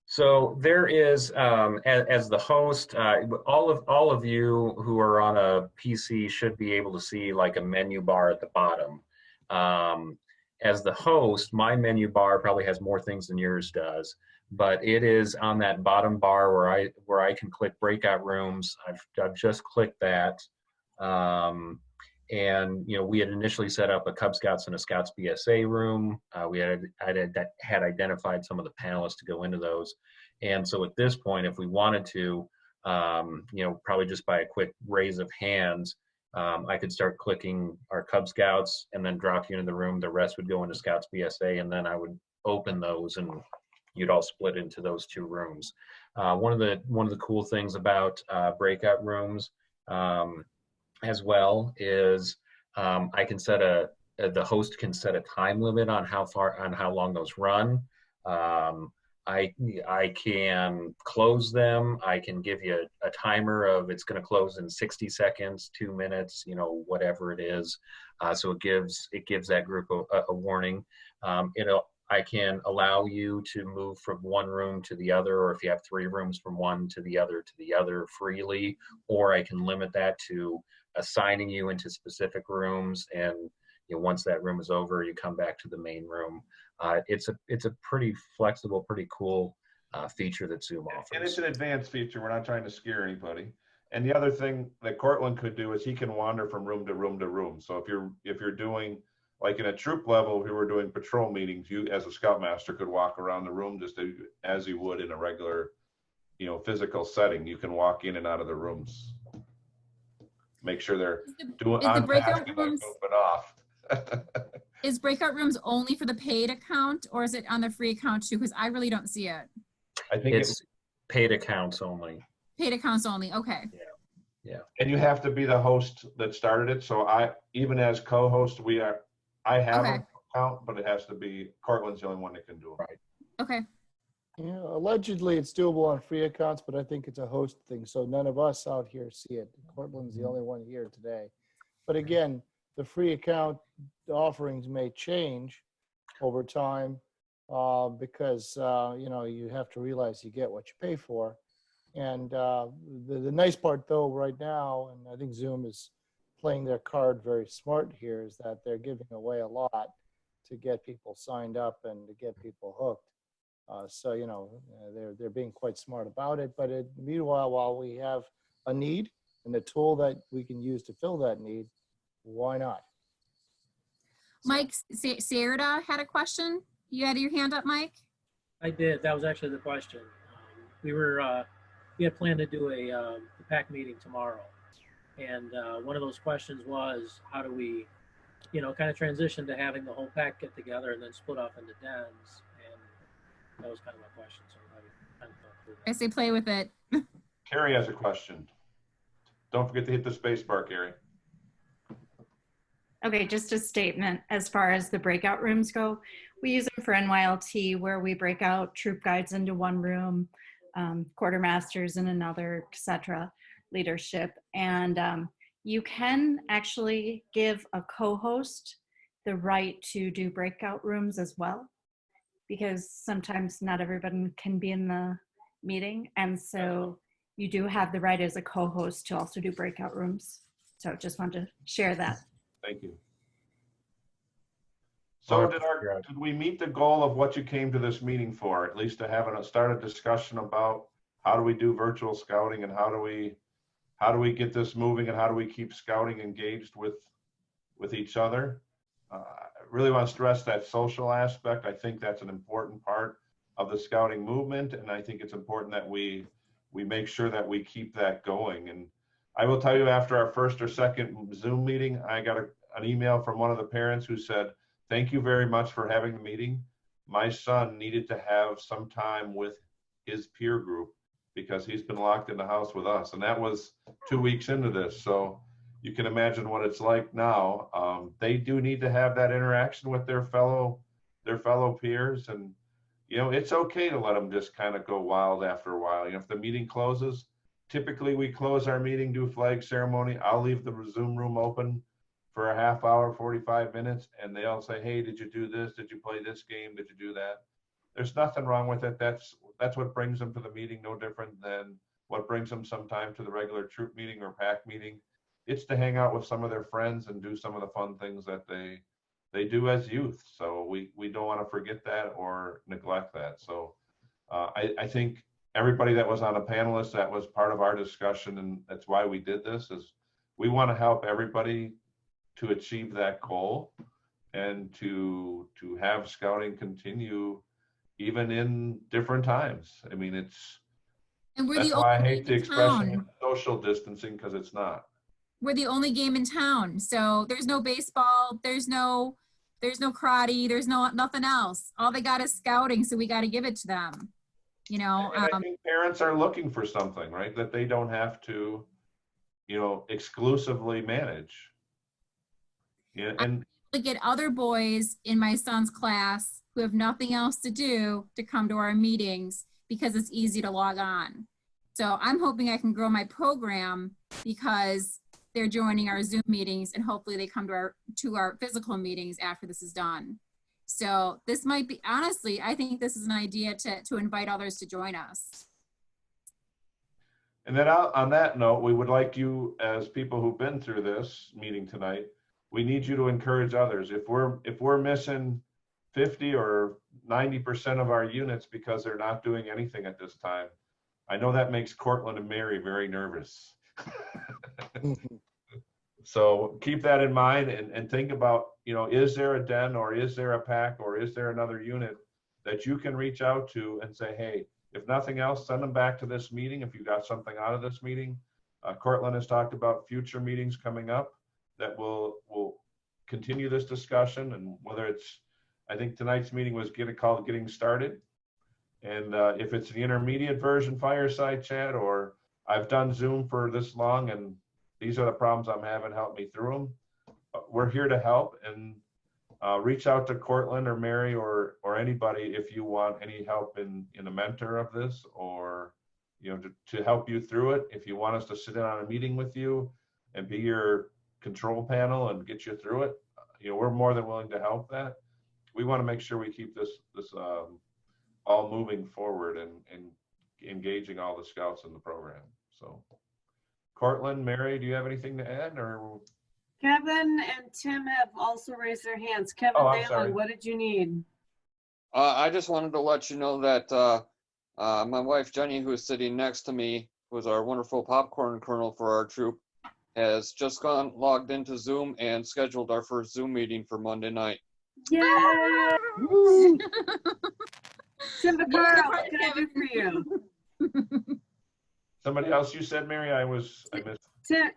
So there is, as the host, all of you who are on a PC should be able to see like a menu bar at the bottom. As the host, my menu bar probably has more things than yours does, but it is on that bottom bar where I can click breakout rooms. I've just clicked that. And we had initially set up a Cub Scouts and a Scouts BSA room. We had identified some of the panelists to go into those. And so at this point, if we wanted to, probably just by a quick raise of hands, I could start clicking our Cub Scouts and then drop you into the room. The rest would go into Scouts BSA, and then I would open those and you'd all split into those two rooms. One of the cool things about breakout rooms as well is I can set the host can set a time limit on how long those run. I can close them. I can give you a timer of it's going to close in 60 seconds, 2 minutes, whatever it is. So it gives that group a warning. I can allow you to move from one room to the other, or if you have 3 rooms from one to the other freely, or I can limit that to assigning you into specific rooms, and once that room is over, you come back to the main room. It's a pretty flexible, pretty cool feature that Zoom offers. And it's an advanced feature. We're not trying to scare anybody. And the other thing that Cortland could do is he can wander from room to room to room. So if you're doing, like in a troop level, if we were doing patrol meetings, you as a scoutmaster could walk around the room just as you would in a regular, physical setting. You can walk in and out of the rooms. Make sure they're doing on task and not goofing off. Is breakout rooms only for the paid account, or is it on the free account too? Because I really don't see it. I think it's paid accounts only. Paid accounts only. Okay. Yeah. And you have to be the host that started it. So even as co-host, I have an account, but it has to be Cortland's the only one that can do it. Right. Okay. Allegedly it's doable on free accounts, but I think it's a host thing. So none of us out here see it. Cortland's the only one here today. But again, the free account offerings may change over time because, you have to realize you get what you pay for. And the nice part though right now, and I think Zoom is playing their card very smart here, is that they're giving away a lot to get people signed up and to get people hooked. So they're being quite smart about it. But meanwhile, while we have a need and a tool that we can use to fill that need, why not? Mike, Sarah had a question. You had your hand up, Mike? I did. That was actually the question. We had planned to do a PAC meeting tomorrow. And one of those questions was, how do we, kind of transition to having the whole PAC get together and then split off into dens? And that was kind of my question. So I kind of thought through that. I say play with it. Carrie has a question. Don't forget to hit the space bar, Carrie. Okay, just a statement as far as the breakout rooms go. We use them for NYLT, where we break out troop guides into one room, quartermasters in another, etc., leadership. And you can actually give a co-host the right to do breakout rooms as well, because sometimes not everyone can be in the meeting. And so you do have the right as a co-host to also do breakout rooms. So just wanted to share that. Thank you. So did we meet the goal of what you came to this meeting for? At least to start a discussion about how do we do virtual scouting and how do how do we get this moving and how do we keep scouting engaged with each other. I really want to stress that social aspect. I think that's an important part of the scouting movement, and I think it's important that we make sure that we keep that going. And I will tell you, after our first or second Zoom meeting, I got an email from one of the parents who said, "Thank you very much for having the meeting. My son needed to have some time with his peer group because he's been locked in the house with us." And that was 2 weeks into this. So you can imagine what it's like now. They do need to have that interaction with their fellow peers. And, you know, it's okay to let them just kind of go wild after a while. You know, if the meeting closes, typically we close our meeting, do flag ceremony. I'll leave the Zoom room open for a half hour, 45 minutes, and they'll say, "Hey, did you do this? Did you play this game? Did you do that?" There's nothing wrong with it. That's what brings them to the meeting, no different than what brings them sometime to the regular troop meeting or PAC meeting. It's to hang out with some of their friends and do some of the fun things that they do as youth. So we don't want to forget that or neglect that. So I think everybody that was on a panelist, that was part of our discussion, and that's why we did this, is we want to help everybody to achieve that goal and to have scouting continue even in different times. I mean, And we're that's the why I only hate the game in expression town. social distancing, because it's not. We're the only game in town. So there's no baseball, there's no karate, there's nothing else. All they got is scouting, so we got to give it to them. You know, And I think parents are looking for something, right, that they don't have to, you know, exclusively manage. Yeah, and to get other boys in my son's class who have nothing else to do to come to our meetings because it's easy to log on. So I'm hoping I can grow my program because they're joining our Zoom meetings, and hopefully they come to our physical meetings after this is done. So this might be, honestly, I think this is an idea to invite others to join us. And then on that note, we would like you, as people who've been through this meeting tonight, we need you to encourage others. If we're missing 50 or 90% of our units because they're not doing anything at this time, I know that makes Cortland and Mary very nervous. So keep that in mind and think about, you know, is there a den or is there a PAC or is there another unit that you can reach out to and say, hey, if nothing else, send them back to this meeting if you got something out of this meeting. Cortland has talked about future meetings coming up that will continue this discussion, and whether it's, I think tonight's meeting was called Getting Started. And if it's the intermediate version fireside chat, or I've done Zoom for this long and these are the problems I'm having, help me through them. We're here to help, and reach out to Cortland or Mary or anybody if you want any help in a mentor of this, or, you know, to help you through it. If you want us to sit in on a meeting with you and be your control panel and get you through it, you know, we're more than willing to help that. We want to make sure we keep this all moving forward and engaging all the scouts in the program. So Cortland, Mary, do you have anything to add? Or Kevin and Tim have also raised their hands. Kevin I'm sorry. Balin, what did you need? I just wanted to let you know that my wife Jenny, who is sitting next to me, who is our wonderful popcorn kernel for our troop, has just logged into Zoom and scheduled our first Zoom meeting for Monday night. Yay! Tim Vaccaro, what can I do for you? Somebody else you said, Mary? I missed.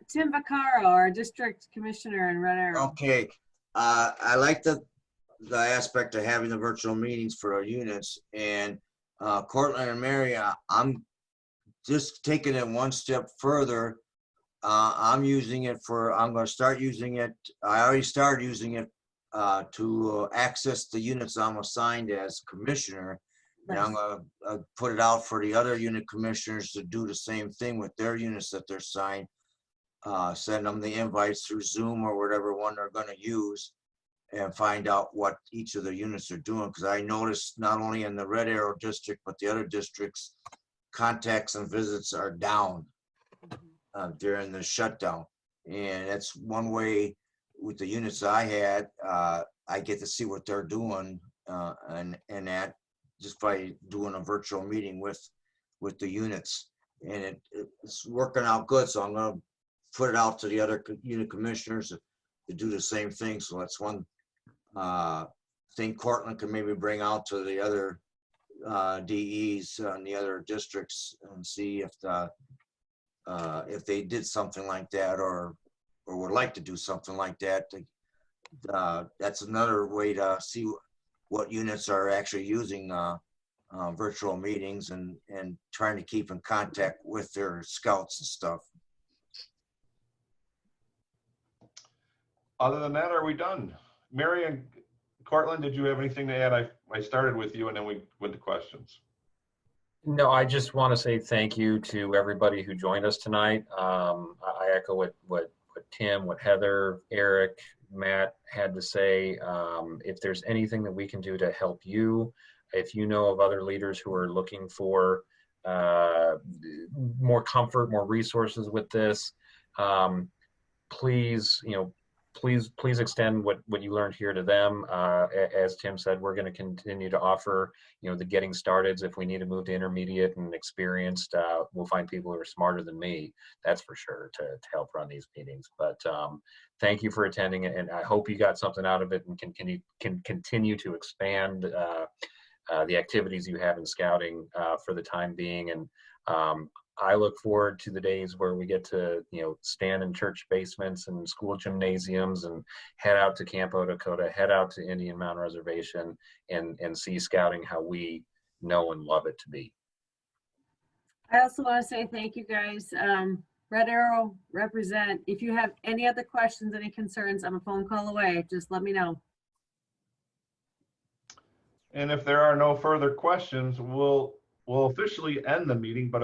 Tim Vaccaro, our district commissioner in Red Arrow. Okay, I like the aspect of having the virtual meetings for our units, and Cortland and Mary, I'm just taking it one step further. I'm going to start using it. I already started using it to access the units I'm assigned as commissioner. And I'm going to put it out for the other unit commissioners to do the same thing with their units that they're assigned. Send them the invites through Zoom or whatever one they're going to use, and find out what each of the units are doing. Because I noticed not only in the Red Arrow district, but the other districts, contacts and visits are down during the shutdown. And that's one way with the units I had, I get to see what they're doing, and that just by doing a virtual meeting with the units. and it's working out good. So I'm gonna put it out to the other unit commissioners to do the same thing. So that's one thing Cortland can maybe bring out to the other DEs in the other districts and see if they did something like that or would like to do something like that. That's another way to see what units are actually using virtual meetings and trying to keep in contact with their scouts and stuff. Other than that, are we done? Mary and Cortland, did you have anything to add? I started with you and then we went to questions. No, I just want to say thank you to everybody who joined us tonight. I echo what Tim, what Heather, Eric, Matt had to say. If there's anything that we can do to help you, if you know of other leaders who are looking for more comfort, more resources with this, please, please extend what you learned here to them. As Tim said, we're going to continue to offer, the getting started. If we need to move to intermediate and experienced, we'll find people who are smarter than me, that's for sure, to help run these meetings. But thank you for attending, and I hope you got something out of it and can continue to expand the activities you have in scouting for the time being. And I look forward to the days where we get to, stand in church basements and school gymnasiums and head out to Camp Dakota, head out to Indian Mountain Reservation and see scouting how we know and love it to be. I also want to say thank you guys. Red Arrow represent. If you have any other questions, any concerns, I'm a phone call away. Just let me know. And if there are no further questions, we'll officially end the meeting, but